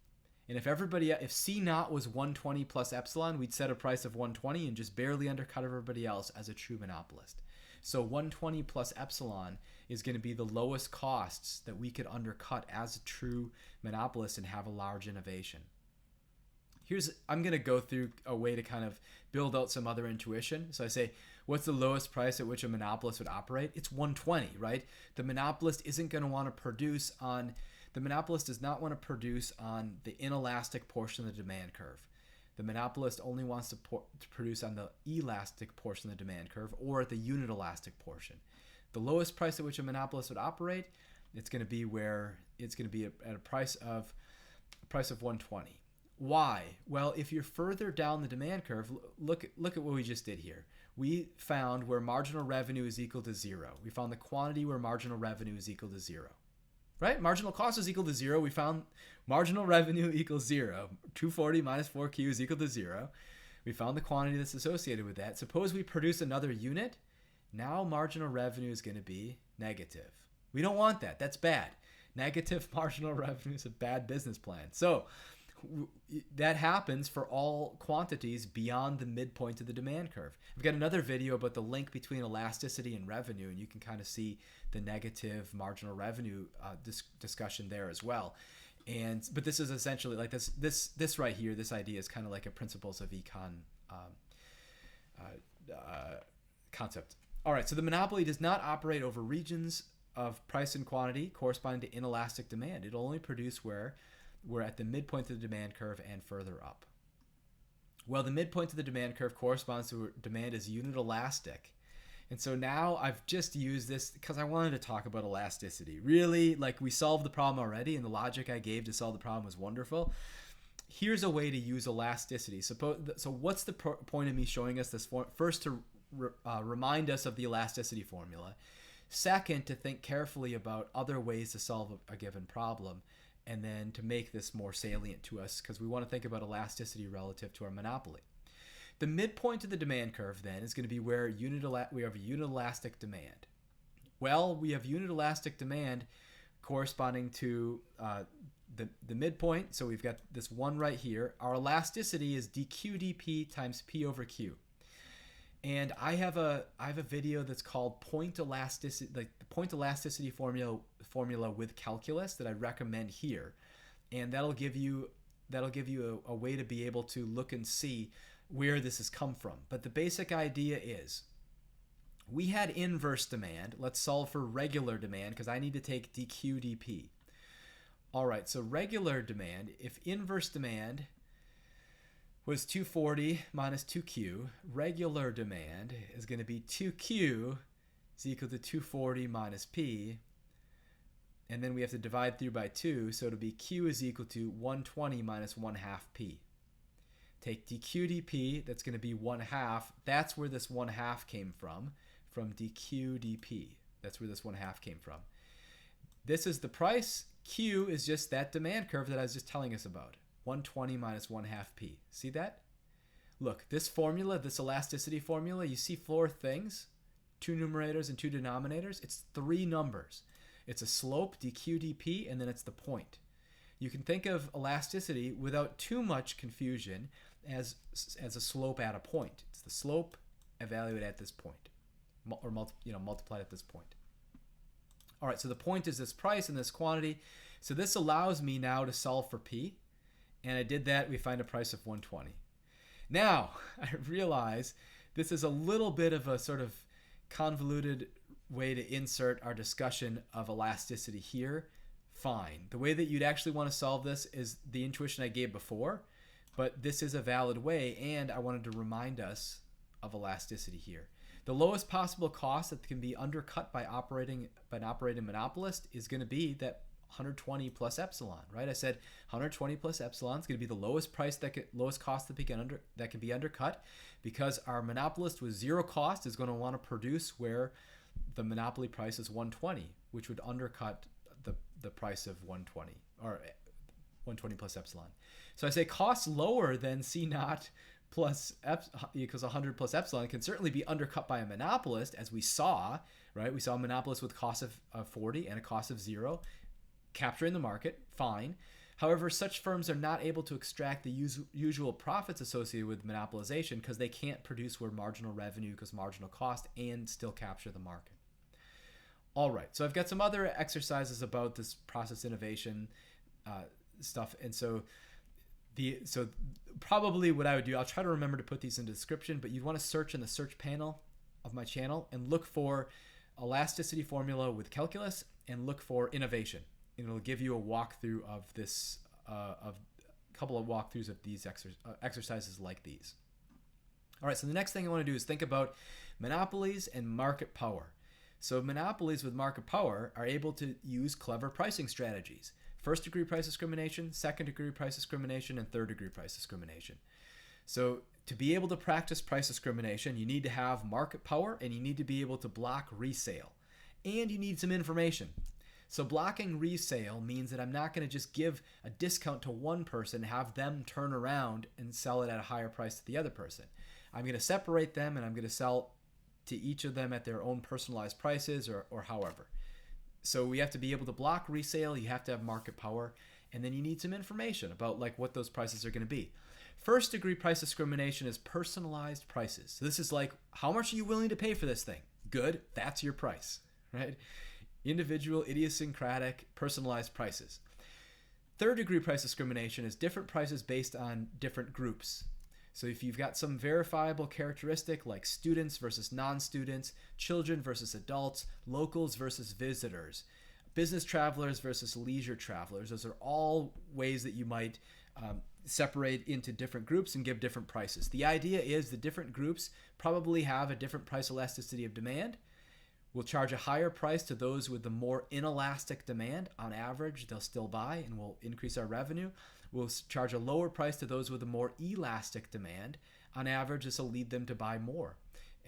S1: And if C naught was 120 plus epsilon, we'd set a price of 120 and just barely undercut everybody else as a true monopolist. So 120 plus epsilon is going to be the lowest costs that we could undercut as a true monopolist and have a large innovation. I'm going to go through a way to kind of build out some other intuition. So I say, what's the lowest price at which a monopolist would operate? It's 120, right? The monopolist isn't going to want to produce on, the monopolist does not want to produce on the inelastic portion of the demand curve. The monopolist only wants to produce on the elastic portion of the demand curve or at the unit elastic portion. The lowest price at which a monopolist would operate, it's going to be at a price of 120. Why? Well, if you're further down the demand curve, look at what we just did here. We found where marginal revenue is equal to 0. We found the quantity where marginal revenue is equal to 0. Right? Marginal cost is equal to 0. We found marginal revenue equals 0. 240 minus 4Q is equal to 0. We found the quantity that's associated with that. Suppose we produce another unit. Now marginal revenue is going to be negative. We don't want that. That's bad. Negative marginal revenue is a bad business plan. So that happens for all quantities beyond the midpoint of the demand curve. I've got another video about the link between elasticity and revenue, and you can kind of see the negative marginal revenue discussion there as well. But this is essentially like this right here. This idea is kind of like a principles of econ concept. All right, so the monopoly does not operate over regions of price and quantity corresponding to inelastic demand. It'll only produce where we're at the midpoint of the demand curve and further up. Well, the midpoint of the demand curve corresponds to demand as unit elastic. And so now I've just used this because I wanted to talk about elasticity. Really, like we solved the problem already and the logic I gave to solve the problem was wonderful. Here's a way to use elasticity. So what's the point of me showing us this? First, to remind us of the elasticity formula. Second, to think carefully about other ways to solve a given problem. And then to make this more salient to us because we want to think about elasticity relative to our monopoly. The midpoint of the demand curve then is going to be where we have a unit elastic demand. Well, we have unit elastic demand corresponding to the midpoint. So we've got this one right here. Our elasticity is dq dp times p over q. And I have a video that's called point elasticity, like the point elasticity formula with calculus that I recommend here, and that'll give you a way to be able to look and see where this has come from. But the basic idea is we had inverse demand. Let's solve for regular demand because I need to take dq dp. All right, so regular demand, if inverse demand was 240 minus 2Q, regular demand is going to be 2Q is equal to 240 minus P, and then we have to divide through by 2, so it'll be Q is equal to 120 minus 1 half P. Take dq dp, that's going to be 1 half. That's where this 1 half came from dq dp. That's where this 1 half came from. This is the price. Q is just that demand curve that I was just telling us about. 120 minus 1 half P. See that? Look, this formula, this elasticity formula, you see 4 things, 2 numerators and 2 denominators. It's 3 numbers. It's a slope, dq dp, and then it's the point. You can think of elasticity without too much confusion as a slope at a point. It's the slope evaluated at this point, or multiplied at this point. All right, so the point is this price and this quantity. So this allows me now to solve for P. And I did that, we find a price of 120. Now, I realize this is a little bit of a sort of convoluted way to insert our discussion of elasticity here. Fine. The way that you'd actually want to solve this is the intuition I gave before, but this is a valid way, and I wanted to remind us of elasticity here. The lowest possible cost that can be undercut by an operating monopolist is going to be that 120 plus epsilon, right? I said 120 plus epsilon is going to be the lowest cost that can be undercut, because our monopolist with zero cost is going to want to produce where the monopoly price is 120, which would undercut the price of 120 or 120 plus epsilon. So I say costs lower than C naught plus equals 100 plus epsilon can certainly be undercut by a monopolist, as we saw, right? We saw a monopolist with cost of 40 and a cost of 0 capturing the market, fine. However, such firms are not able to extract the usual profits associated with monopolization because they can't produce where marginal revenue equals marginal cost and still capture the market. All right, so I've got some other exercises about this process innovation stuff, and so probably what I would do, I'll try to remember to put these in the description, but you want to search in the search panel of my channel and look for elasticity formula with calculus and look for innovation. And it'll give you a walkthrough of this, of a couple of walkthroughs of these exercises like these. All right, so the next thing I want to do is think about monopolies and market power. So monopolies with market power are able to use clever pricing strategies. First degree price discrimination, second degree price discrimination, and third degree price discrimination. So to be able to practice price discrimination, you need to have market power and you need to be able to block resale. And you need some information. So blocking resale means that I'm not going to just give a discount to one person, have them turn around and sell it at a higher price to the other person. I'm going to separate them and I'm going to sell to each of them at their own personalized prices or however. So we have to be able to block resale, you have to have market power, and then you need some information about like what those prices are going to be. First degree price discrimination is personalized prices. So this is like, how much are you willing to pay for this thing? Good, that's your price, right? Individual, idiosyncratic, personalized prices. Third degree price discrimination is different prices based on different groups. So if you've got some verifiable characteristic like students versus non-students, children versus adults, locals versus visitors, business travelers versus leisure travelers, those are all ways that you might separate into different groups and give different prices. The idea is the different groups probably have a different price elasticity of demand. We'll charge a higher price to those with the more inelastic demand. On average, they'll still buy and we'll increase our revenue. We'll charge a lower price to those with a more elastic demand. On average, this will lead them to buy more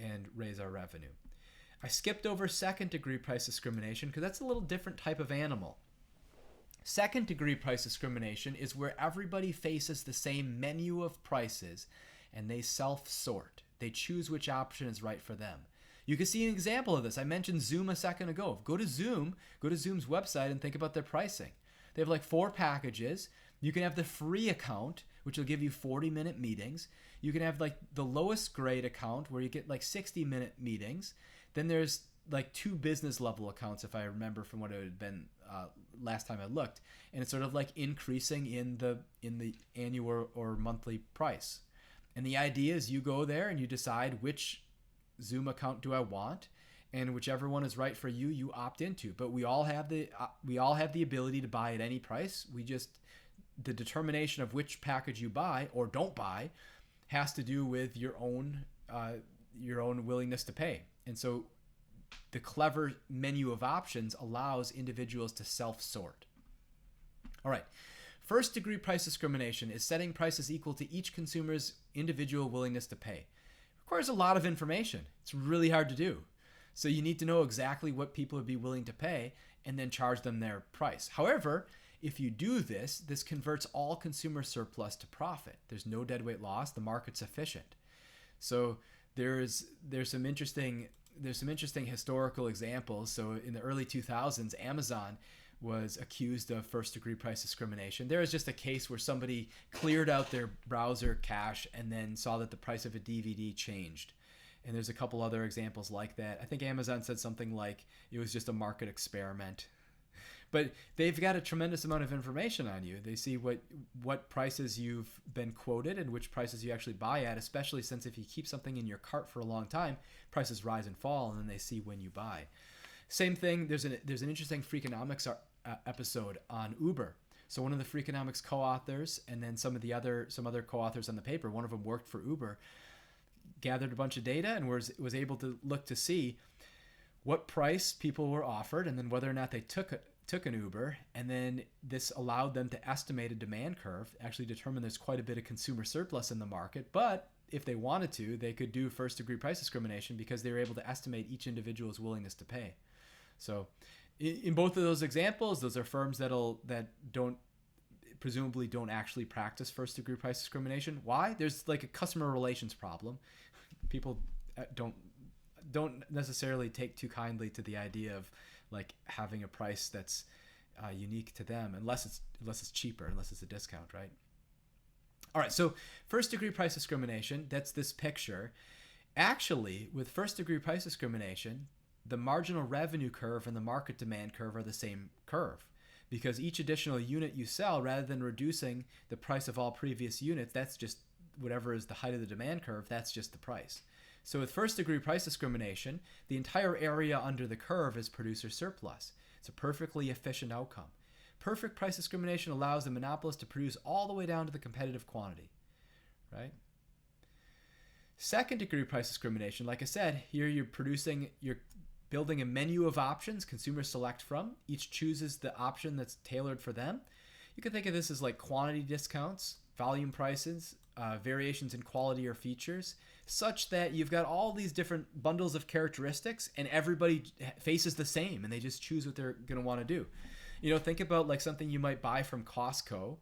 S1: and raise our revenue. I skipped over second degree price discrimination because that's a little different type of animal. Second degree price discrimination is where everybody faces the same menu of prices and they self-sort. They choose which option is right for them. You can see an example of this. I mentioned Zoom a second ago. Go to Zoom's website and think about their pricing. They have like 4 packages. You can have the free account, which will give you 40-minute meetings. You can have like the lowest grade account where you get like 60-minute meetings. Then there's like 2 business level accounts, if I remember from what it had been last time I looked. And it's sort of like increasing in the annual or monthly price. And the idea is you go there and you decide which Zoom account do I want, and whichever one is right for you, you opt into. But we all have the ability to buy at any price. The determination of which package you buy or don't buy has to do with your own willingness to pay. And so the clever menu of options allows individuals to self-sort. All right. First degree price discrimination is setting prices equal to each consumer's individual willingness to pay. Requires a lot of information. It's really hard to do. So you need to know exactly what people would be willing to pay and then charge them their price. However, if you do this, this converts all consumer surplus to profit. There's no deadweight loss. The market's efficient. So there's some interesting historical examples. So in the early 2000s, Amazon was accused of first degree price discrimination. There was just a case where somebody cleared out their browser cache and then saw that the price of a DVD changed. And there's a couple other examples like that. I think Amazon said something like it was just a market experiment. But they've got a tremendous amount of information on you. They see what prices you've been quoted and which prices you actually buy at, especially since if you keep something in your cart for a long time, prices rise and fall, and then they see when you buy. Same thing, there's an interesting Freakonomics episode on Uber. So one of the Freakonomics co-authors, and then some other co-authors on the paper, one of them worked for Uber, gathered a bunch of data and was able to look to see what price people were offered, and then whether or not they took an Uber, and then this allowed them to estimate a demand curve, actually determine there's quite a bit of consumer surplus in the market, but if they wanted to, they could do first degree price discrimination because they were able to estimate each individual's willingness to pay. So in both of those examples, those are firms that presumably don't actually practice first degree price discrimination. Why? There's like a customer relations problem. People don't necessarily take too kindly to the idea of like having a price that's unique to them, unless it's cheaper, unless it's a discount, right? All right, so first degree price discrimination, that's this picture. Actually, with first degree price discrimination, the marginal revenue curve and the market demand curve are the same curve, because each additional unit you sell, rather than reducing the price of all previous units, that's just whatever is the height of the demand curve, that's just the price. So with first degree price discrimination, the entire area under the curve is producer surplus. It's a perfectly efficient outcome. Perfect price discrimination allows the monopolist to produce all the way down to the competitive quantity, right? Second degree price discrimination, like I said, here you're building a menu of options consumers select from. Each chooses the option that's tailored for them. You can think of this as like quantity discounts, volume prices, variations in quality or features, such that you've got all these different bundles of characteristics and everybody faces the same and they just choose what they're going to want to do. Think about like something you might buy from Costco,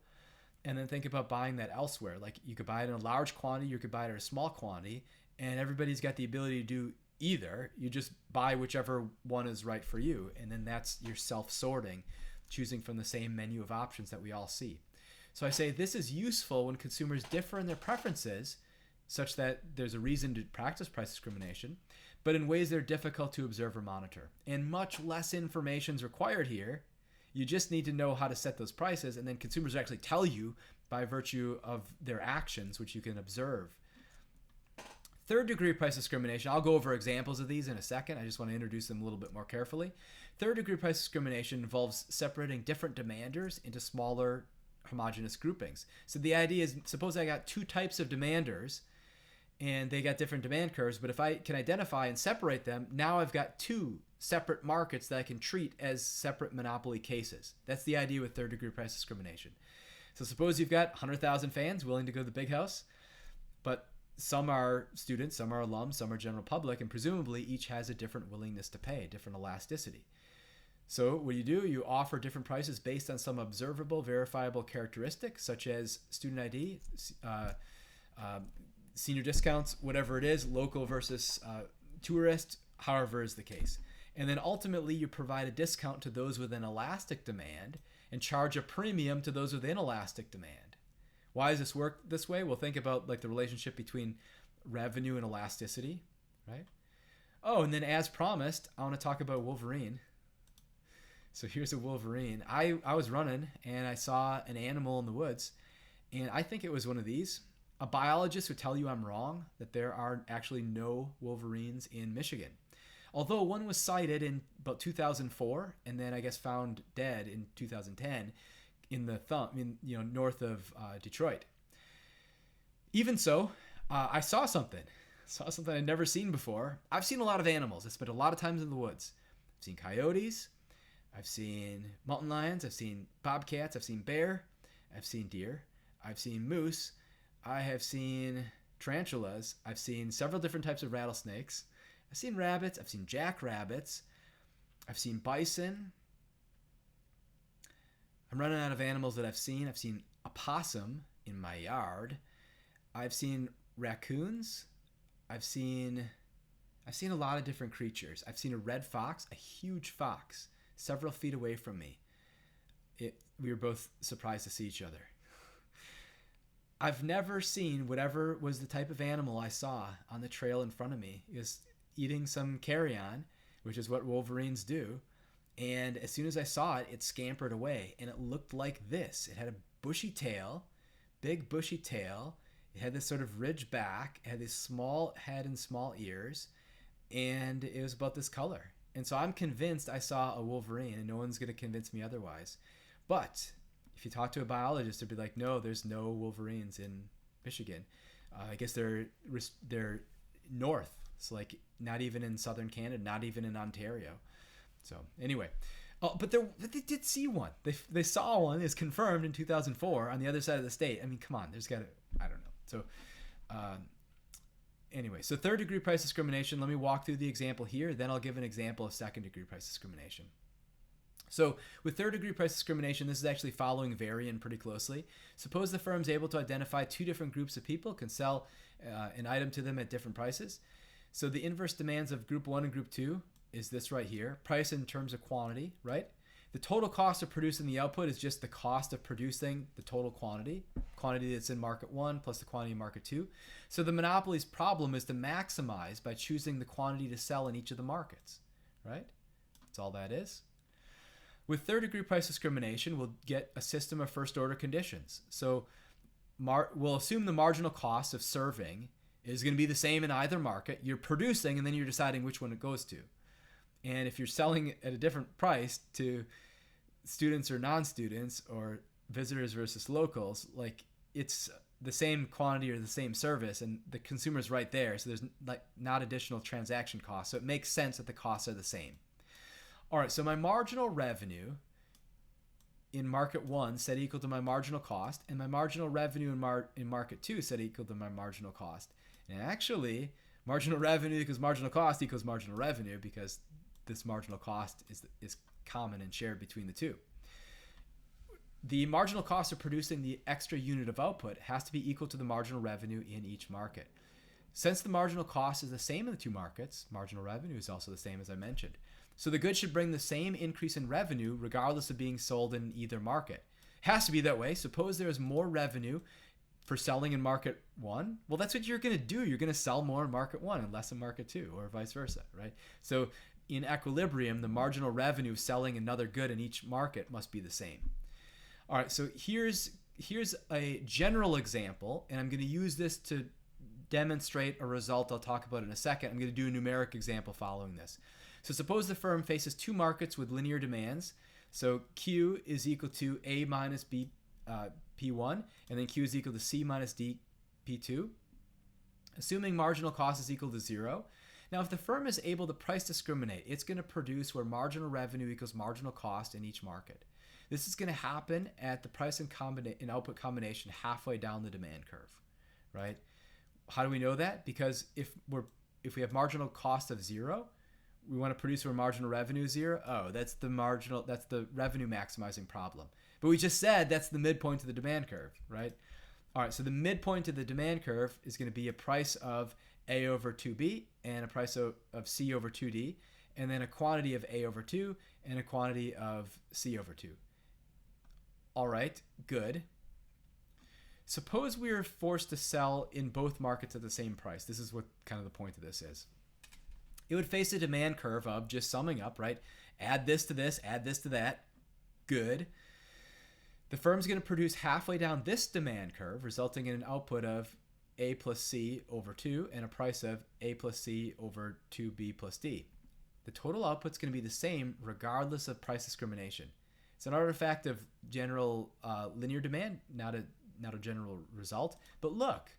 S1: and then think about buying that elsewhere. Like you could buy it in a large quantity, you could buy it in a small quantity, and everybody's got the ability to do either. You just buy whichever one is right for you, and then that's your self-sorting, choosing from the same menu of options that we all see. So I say this is useful when consumers differ in their preferences, such that there's a reason to practice price discrimination, but in ways that are difficult to observe or monitor. And much less information is required here. You just need to know how to set those prices, and then consumers actually tell you by virtue of their actions, which you can observe. Third degree price discrimination, I'll go over examples of these in a second. I just want to introduce them a little bit more carefully. Third degree price discrimination involves separating different demanders into smaller homogenous groupings. So the idea is, suppose I got two types of demanders and they got different demand curves, but if I can identify and separate them, now I've got two separate markets that I can treat as separate monopoly cases. That's the idea with third degree price discrimination. So suppose you've got 100,000 fans willing to go to the big house, but some are students, some are alums, some are general public, and presumably each has a different willingness to pay, different elasticity. So what do? You offer different prices based on some observable, verifiable characteristics, such as student ID, senior discounts, whatever it is, local versus tourist, however is the case. And then ultimately you provide a discount to those with an elastic demand and charge a premium to those with inelastic demand. Why does this work this way? Well, think about like the relationship between revenue and elasticity, right? Oh, and then as promised, I want to talk about Wolverine. So here's a Wolverine. I was running and I saw an animal in the woods, and I think it was one of these. A biologist would tell you I'm wrong, that there are actually no Wolverines in Michigan. Although one was sighted in about 2004 and then I guess found dead in 2010 in the north of Detroit. Even so, I saw something I'd never seen before. I've seen a lot of animals. I spent a lot of times in the woods. I've seen coyotes. I've seen mountain lions. I've seen bobcats. I've seen bear. I've seen deer. I've seen moose. I have seen tarantulas. I've seen several different types of rattlesnakes. I've seen rabbits. I've seen jackrabbits. I've seen bison. I'm running out of animals that I've seen. I've seen a possum in my yard. I've seen raccoons. I've seen a lot of different creatures. I've seen a red fox, a huge fox, several feet away from me. We were both surprised to see each other. I've never seen whatever was the type of animal I saw on the trail in front of me. It was eating some carrion, which is what wolverines do. And as soon as I saw it, it scampered away. And it looked like this. It had a bushy tail, big bushy tail. It had this sort of ridge back. It had this small head and small ears. And it was about this color. And so I'm convinced I saw a wolverine, and no one's going to convince me otherwise. But if you talk to a biologist, they'd be like, no, there's no wolverines in Michigan. I guess they're north. It's like not even in southern Canada, not even in Ontario. So anyway, but they did see one. They saw one. It's confirmed in 2004 on the other side of the state. I mean, come on, there's got to, I don't know. So anyway, so third degree price discrimination. Let me walk through the example here. Then I'll give an example of second degree price discrimination. So with third degree price discrimination, this is actually following Varian pretty closely. Suppose the firm's able to identify two different groups of people, can sell an item to them at different prices. So the inverse demands of group 1 and group 2 is this right here. Price in terms of quantity, right? The total cost of producing the output is just the cost of producing the total quantity that's in market 1 plus the quantity in market 2. So the monopoly's problem is to maximize by choosing the quantity to sell in each of the markets, right? That's all that is. With third degree price discrimination, we'll get a system of first order conditions. So we'll assume the marginal cost of serving is going to be the same in either market. You're producing and then you're deciding which one it goes to. And if you're selling at a different price to students or non-students or visitors versus locals, like it's the same quantity or the same service and the consumer's right there. So there's like not additional transaction costs. So it makes sense that the costs are the same. All right, so my marginal revenue in market 1 set equal to my marginal cost, and my marginal revenue in market 2 set equal to my marginal cost. And actually, marginal revenue equals marginal cost equals marginal revenue because this marginal cost is common and shared between the two. The marginal cost of producing the extra unit of output has to be equal to the marginal revenue in each market. Since the marginal cost is the same in the two markets, marginal revenue is also the same as I mentioned. So the good should bring the same increase in revenue regardless of being sold in either market. Has to be that way. Suppose there is more revenue for selling in market 1. Well, that's what you're going to do. You're going to sell more in market 1 and less in market 2 or vice versa, right? So in equilibrium, the marginal revenue of selling another good in each market must be the same. All right, so here's a general example, and I'm going to use this to demonstrate a result I'll talk about in a second. I'm going to do a numeric example following this. So suppose the firm faces two markets with linear demands. So Q is equal to A minus B, P1, and then Q is equal to C minus D, P2. Assuming marginal cost is equal to 0. Now, if the firm is able to price discriminate, it's going to produce where marginal revenue equals marginal cost in each market. This is going to happen at the price and output combination halfway down the demand curve, right? How do we know that? Because if we have marginal cost of 0, we want to produce where marginal revenue is 0. Oh, that's the revenue maximizing problem. But we just said that's the midpoint of the demand curve, right? All right, so the midpoint of the demand curve is going to be a price of A over 2B and a price of C over 2D, and then a quantity of A over 2 and a quantity of C over 2. All right, good. Suppose we are forced to sell in both markets at the same price. This is what kind of the point of this is. It would face a demand curve of just summing up, right? Add this to this, add this to that. Good. The firm's going to produce halfway down this demand curve, resulting in an output of A plus C over 2 and a price of A plus C over 2B plus D. The total output's going to be the same regardless of price discrimination. It's an artifact of general linear demand, not a general result. But look,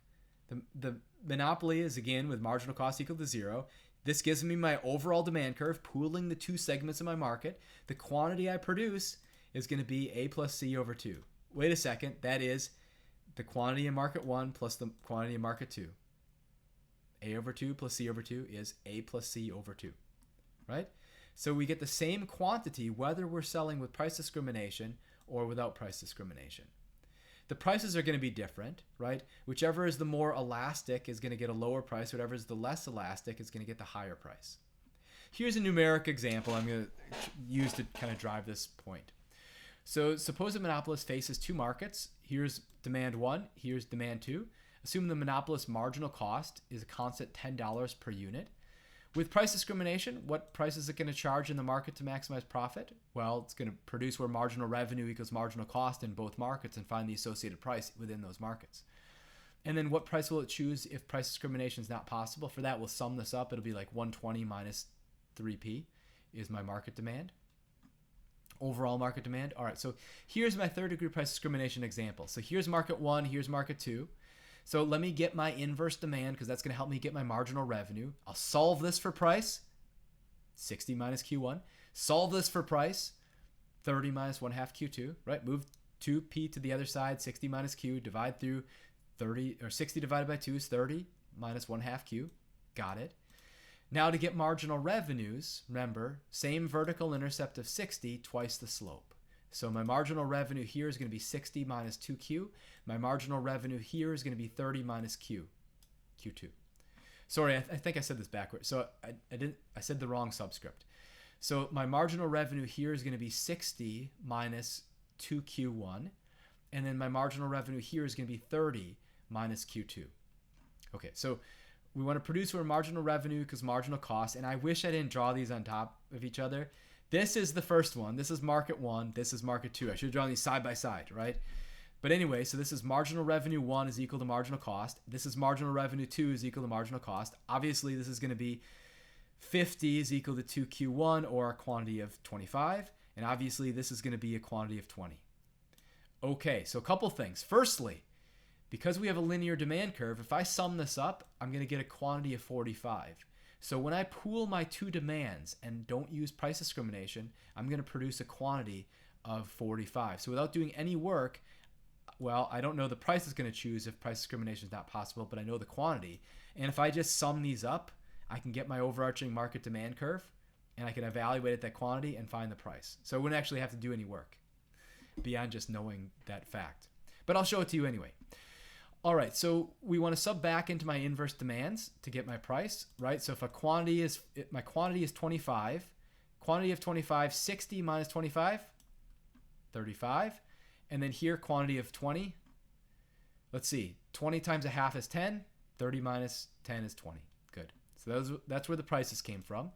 S1: the monopoly is again with marginal cost equal to 0. This gives me my overall demand curve, pooling the two segments of my market. The quantity I produce is going to be A plus C over 2. Wait a second, that is the quantity in market 1 plus the quantity in market 2. A over 2 plus C over 2 is A plus C over 2, right? So we get the same quantity whether we're selling with price discrimination or without price discrimination. The prices are going to be different, right? Whichever is the more elastic is going to get a lower price. Whatever is the less elastic is going to get the higher price. Here's a numeric example I'm going to use to kind of drive this point. So suppose a monopolist faces two markets. Here's demand 1, here's demand 2. Assume the monopolist's marginal cost is a constant $10 per unit. With price discrimination, what price is it going to charge in the market to maximize profit? Well, it's going to produce where marginal revenue equals marginal cost in both markets and find the associated price within those markets. And then what price will it choose if price discrimination is not possible? For that, we'll sum this up. It'll be like 120 minus 3P is my market demand. overall market demand. All right, so here's my third degree price discrimination example. So here's market 1, here's market 2. So let me get my inverse demand because that's going to help me get my marginal revenue. I'll solve this for price, 60 minus Q1. Solve this for price, 30 minus 1/2 Q2, right? Move 2P to the other side, 60 minus Q, divide through 30, or 60 divided by 2 is 30 minus 1/2 Q. Got it. Now to get marginal revenues, remember, same vertical intercept of 60, twice the slope. So my marginal revenue here is going to be 60 minus 2Q. My marginal revenue here is going to be 30 minus Q2. Sorry, I think I said this backwards. So I said the wrong subscript. So my marginal revenue here is going to be 60 minus 2Q1. And then my marginal revenue here is going to be 30 minus Q2. Okay, so we want to produce for marginal revenue because marginal cost. And I wish I didn't draw these on top of each other. This is the first one. This is market 1. This is market 2. I should have drawn these side by side, right? But anyway, so this is marginal revenue 1 is equal to marginal cost. This is marginal revenue 2 is equal to marginal cost. Obviously, this is going to be 50 is equal to 2Q1 or a quantity of 25. And obviously, this is going to be a quantity of 20. Okay, so a couple things. Firstly, because we have a linear demand curve, if I sum this up, I'm going to get a quantity of 45. So when I pool my two demands and don't use price discrimination, I'm going to produce a quantity of 45. So without doing any work, well, I don't know the price is going to choose if price discrimination is not possible, but I know the quantity. And if I just sum these up, I can get my overarching market demand curve, and I can evaluate that quantity and find the price. So I wouldn't actually have to do any work beyond just knowing that fact. But I'll show it to you anyway. All right, so we want to sub back into my inverse demands to get my price, right? So if my quantity is 25, quantity of 25, 60 minus 25, 35. And then here, quantity of 20. Let's see, 20 times a half is 10, 30 minus 10 is 20. Good. So that's where the prices came from.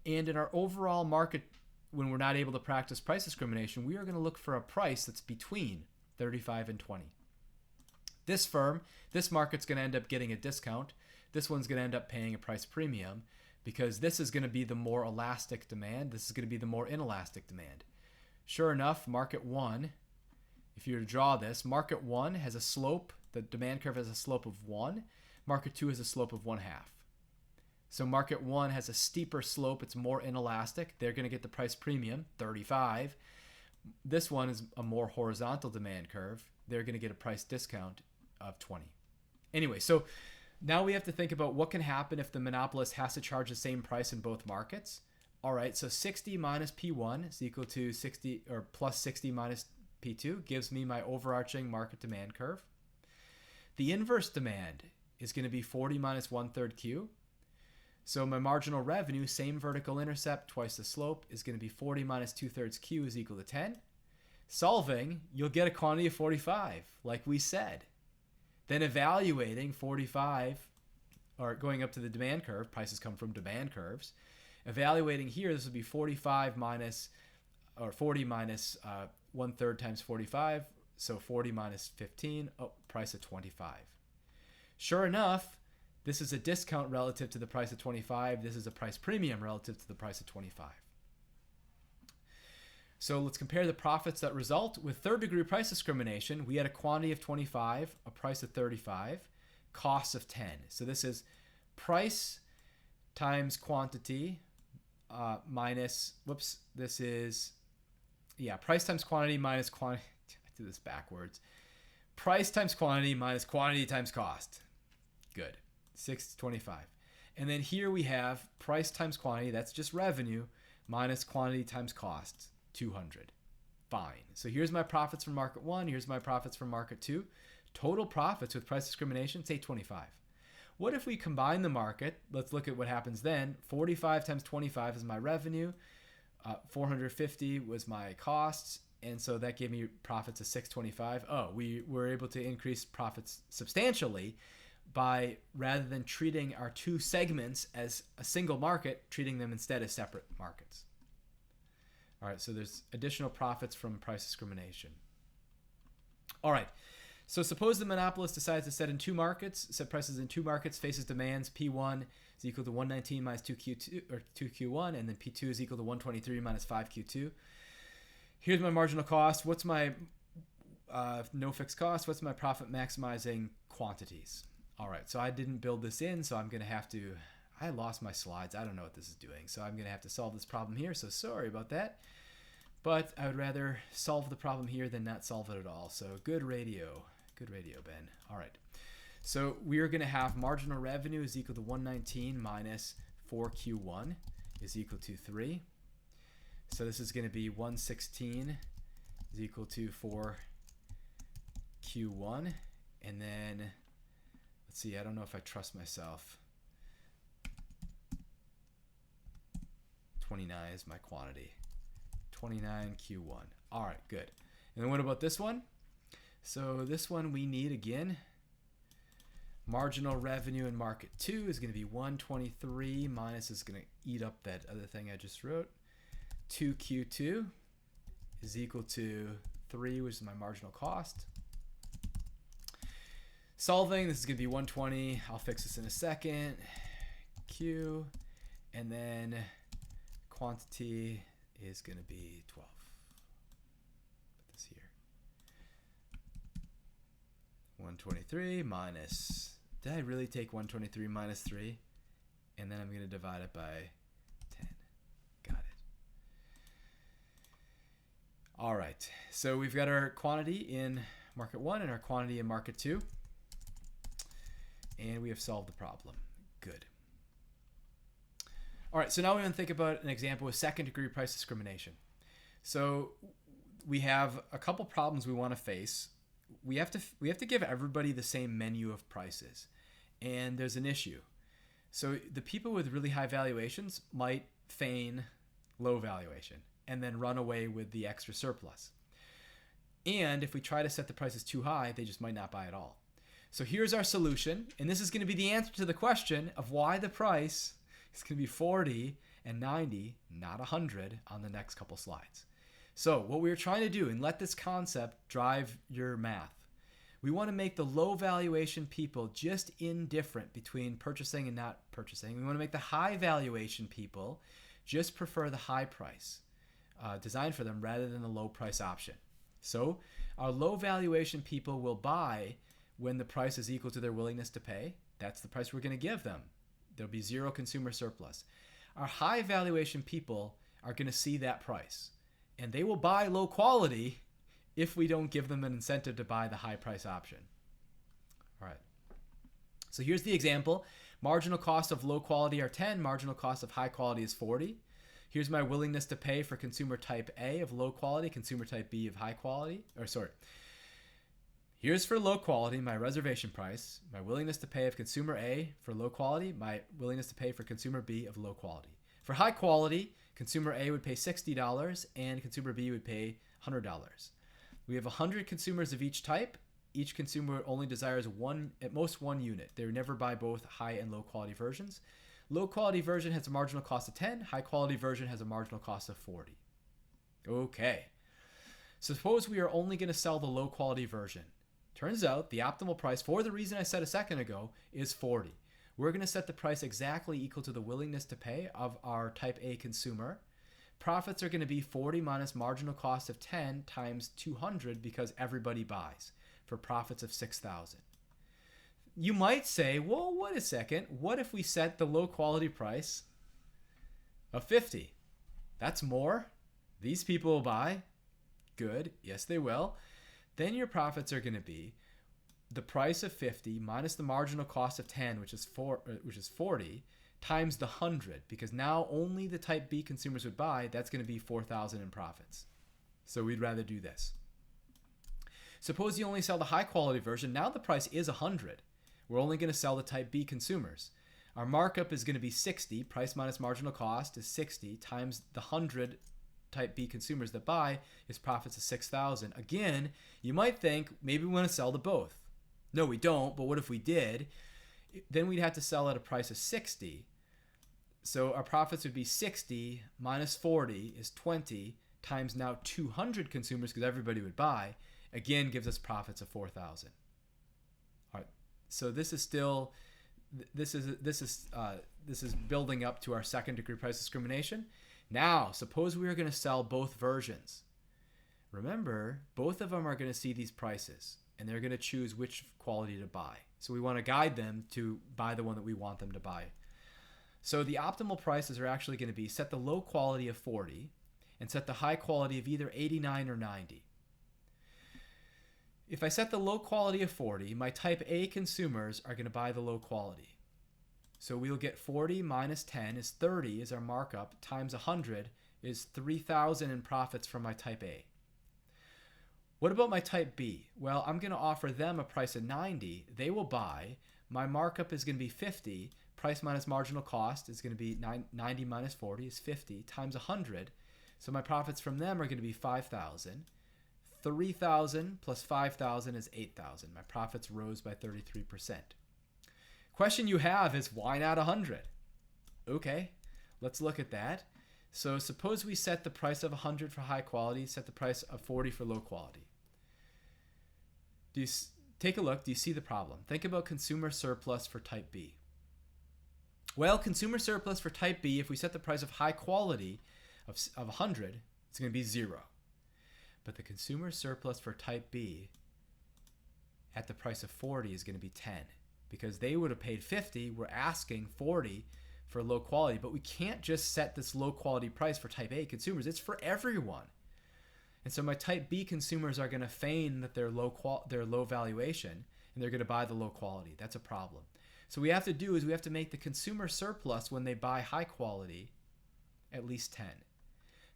S1: And in our overall market, when we're not able to practice price discrimination, we are going to look for a price that's between 35 and 20. This firm, this market's going to end up getting a discount. This one's going to end up paying a price premium because this is going to be the more elastic demand. This is going to be the more inelastic demand. Sure enough, market 1, if you were to draw this, market 1 has a slope, the demand curve has a slope of 1. Market 2 has a slope of 1/2. So market 1 has a steeper slope. It's more inelastic. They're going to get the price premium, 35. This one is a more horizontal demand curve. They're going to get a price discount of 20. Anyway, so now we have to think about what can happen if the monopolist has to charge the same price in both markets. All right, so 60 minus P1 is equal to 60 or plus 60 minus P2 gives me my overarching market demand curve. The inverse demand is going to be 40 minus 1/3 Q. So my marginal revenue, same vertical intercept, twice the slope, is going to be 40 minus 2/3 Q is equal to 10. Solving, you'll get a quantity of 45, like we said. Then evaluating 45, or going up to the demand curve, prices come from demand curves. Evaluating here, this would be 45 minus, or 40 minus 1/3 times 45, so 40 minus 15, price of 25. Sure enough, this is a discount relative to the price of 25. This is a price premium relative to the price of 25. So let's compare the profits that result. With third degree price discrimination, we had a quantity of 25, a price of 35, costs of 10. So this is price times quantity minus, this is, price times quantity minus quantity. I did this backwards. Price times quantity minus quantity times cost. Good. 625. And then here we have price times quantity, that's just revenue, minus quantity times cost, 200. Fine. So here's my profits from market 1, here's my profits from market 2. Total profits with price discrimination, say 25. What if we combine the market? Let's look at what happens then. 45 times 25 is my revenue, 450 was my costs, and so that gave me profits of 625. We were able to increase profits substantially by, rather than treating our two segments as a single market, treating them instead as separate markets. All right, so there's additional profits from price discrimination. All right, so suppose the monopolist decides to set prices in two markets, faces demands. P1 is equal to 119 minus 2Q2 or 2Q1, and then P2 is equal to 123 minus 5Q2. Here's my marginal cost. What's my no fixed cost? What's my profit maximizing quantities? All right, so I didn't build this in, so I'm going to have to, I lost my slides. I don't know what this is doing, so I'm going to have to solve this problem here, so sorry about that. But I would rather solve the problem here than not solve it at all. So good radio, Ben. All right, so we are going to have marginal revenue is equal to 119 minus 4Q1 is equal to 3. So this is going to be 116 is equal to 4Q1. And then, let's see, I don't know if I trust myself. 29 is my quantity. 29Q1. All right, good. And then what about this one? So this one we need, again, marginal revenue in market 2 is going to be 123 minus is going to eat up that other thing I just wrote. 2Q2 is equal to 3, which is my marginal cost. Solving, this is going to be 120. I'll fix this in a second. Q, and then quantity is going to be 12. Put this here. 123 minus, did I really take 123 minus 3? And then I'm going to divide it by 10. Got it. All right, so we've got our quantity in market 1 and our quantity in market 2. And we have solved the problem. Good. All right, so now we want to think about an example of second degree price discrimination. So we have a couple problems we want to face. We have to give everybody the same menu of prices. And there's an issue. So the people with really high valuations might feign low valuation and then run away with the extra surplus. And if we try to set the prices too high, they just might not buy at all. So here's our solution, and this is going to be the answer to the question of why the price is going to be 40 and 90, not 100, on the next couple slides. So what we're trying to do, and let this concept drive your math, we want to make the low valuation people just indifferent between purchasing and not purchasing. We want to make the high valuation people just prefer the high price designed for them rather than the low price option. So our low valuation people will buy when the price is equal to their willingness to pay. That's the price we're going to give them. There'll be zero consumer surplus. Our high valuation people are going to see that price, and they will buy low quality if we don't give them an incentive to buy the high price option. All right. So here's the example. Marginal cost of low quality are 10. Marginal cost of high quality is 40. Here's my willingness to pay for consumer type A of low quality, consumer type B of high quality. Here's for low quality, my reservation price, my willingness to pay of consumer A for low quality, my willingness to pay for consumer B of low quality. For high quality, consumer A would pay $60 and consumer B would pay $100. We have 100 consumers of each type. Each consumer only desires at most one unit. They would never buy both high and low quality versions. Low quality version has a marginal cost of 10. High quality version has a marginal cost of 40. Okay. Suppose we are only going to sell the low quality version. Turns out the optimal price, for the reason I said a second ago, is 40. We're going to set the price exactly equal to the willingness to pay of our type A consumer. Profits are going to be 40 minus marginal cost of 10 times 200 because everybody buys, for profits of 6,000. You might say, well, wait a second. What if we set the low quality price of 50? That's more. These people will buy. Good. Yes, they will. Then your profits are going to be the price of 50 minus the marginal cost of 10, which is 40, times the 100, because now only the type B consumers would buy. That's going to be 4,000 in profits. So we'd rather do this. Suppose you only sell the high quality version. Now the price is 100. We're only going to sell the type B consumers. Our markup is going to be 60. Price minus marginal cost is 60 times the 100 type B consumers that buy is profits of 6,000. Again, you might think maybe we want to sell to both. No, we don't. But what if we did? Then we'd have to sell at a price of 60. So our profits would be 60 minus 40 is 20 times now 200 consumers because everybody would buy. Again, gives us profits of 4,000. All right. So this is still, this is building up to our second degree price discrimination. Now, suppose we are going to sell both versions. remember, both of them are going to see these prices and they're going to choose which quality to buy. So we want to guide them to buy the one that we want them to buy. So the optimal prices are actually going to be set the low quality of 40 and set the high quality of either 89 or 90. If I set the low quality of 40, my type A consumers are going to buy the low quality. So we'll get 40 minus 10 is 30 is our markup, times 100 is 3,000 in profits from my type A. What about my type B? Well, I'm going to offer them a price of 90. They will buy. My markup is going to be 50. Price minus marginal cost is going to be 90 minus 40 is 50 times 100. So my profits from them are going to be 5,000. 3,000 plus 5,000 is 8,000. My profits rose by 33%. Question you have is, why not 100? Okay, let's look at that. So suppose we set the price of 100 for high quality, set the price of 40 for low quality. Take a look. Do you see the problem? Think about consumer surplus for type B. Well, consumer surplus for type B, if we set the price of high quality of 100, it's going to be 0. But the consumer surplus for type B at the price of 40 is going to be 10, because they would have paid 50. We're asking 40 for low quality, but we can't just set this low quality price for type A consumers. It's for everyone. And so my type B consumers are going to feign that they're low valuation and they're going to buy the low quality. That's a problem. So what we have to do is we have to make the consumer surplus when they buy high quality at least 10.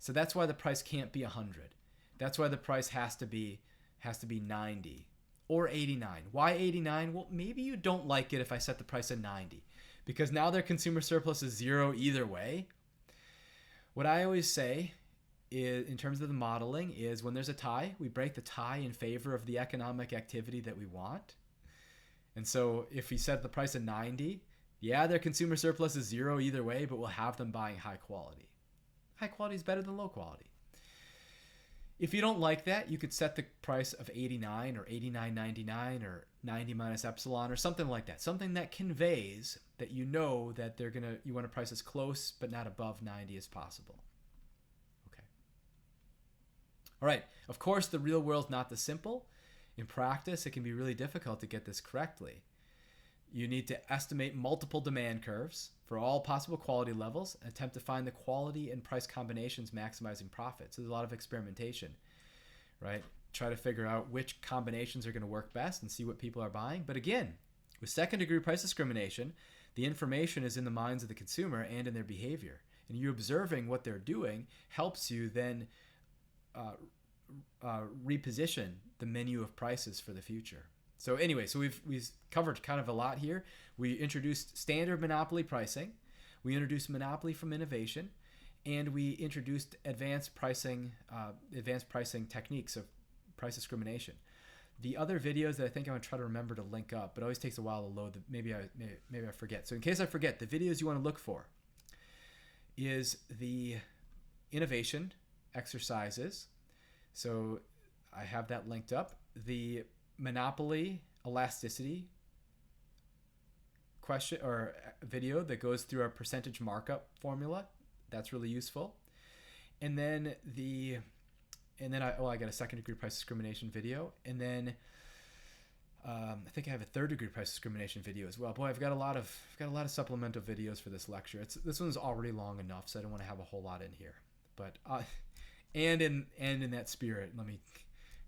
S1: So that's why the price can't be 100. That's why the price has to be 90 or 89. Why 89? Well, maybe you don't like it if I set the price at 90, because now their consumer surplus is 0 either way. What I always say is, in terms of the modeling, is when there's a tie, we break the tie in favor of the economic activity that we want. And so if we set the price at 90, yeah, their consumer surplus is 0 either way, but we'll have them buying high quality. High quality is better than low quality. If you don't like that, you could set the price of 89 or 89.99 or 90 minus epsilon or something like that. Something that conveys that you know that you want to price as close but not above 90 as possible. Okay. All right. Of course, the real world's not this simple. In practice, it can be really difficult to get this correctly. You need to estimate multiple demand curves for all possible quality levels and attempt to find the quality and price combinations maximizing profits. There's a lot of experimentation, right? Try to figure out which combinations are going to work best and see what people are buying. But again, with second-degree price discrimination, the information is in the minds of the consumer and in their behavior. And you observing what they're doing helps you then reposition the menu of prices for the future. So anyway, so we've covered kind of a lot here. We introduced standard monopoly pricing. We introduced monopoly from innovation, and we introduced advanced pricing techniques of price discrimination. The other videos that I think I'm gonna try to remember to link up, but it always takes a while to load. Maybe I forget. So in case I forget, the videos you want to look for is the innovation exercises. So I have that linked up. The monopoly elasticity question or video that goes through our percentage markup formula. That's really useful. And then I got a second degree price discrimination video. And then I think I have a third degree price discrimination video as well. Boy, I've got a lot of supplemental videos for this lecture. This one's already long enough, so I don't want to have a whole lot in here. But and in that spirit, let me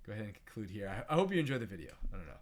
S1: go ahead and conclude here. I hope you enjoy the video. I don't know.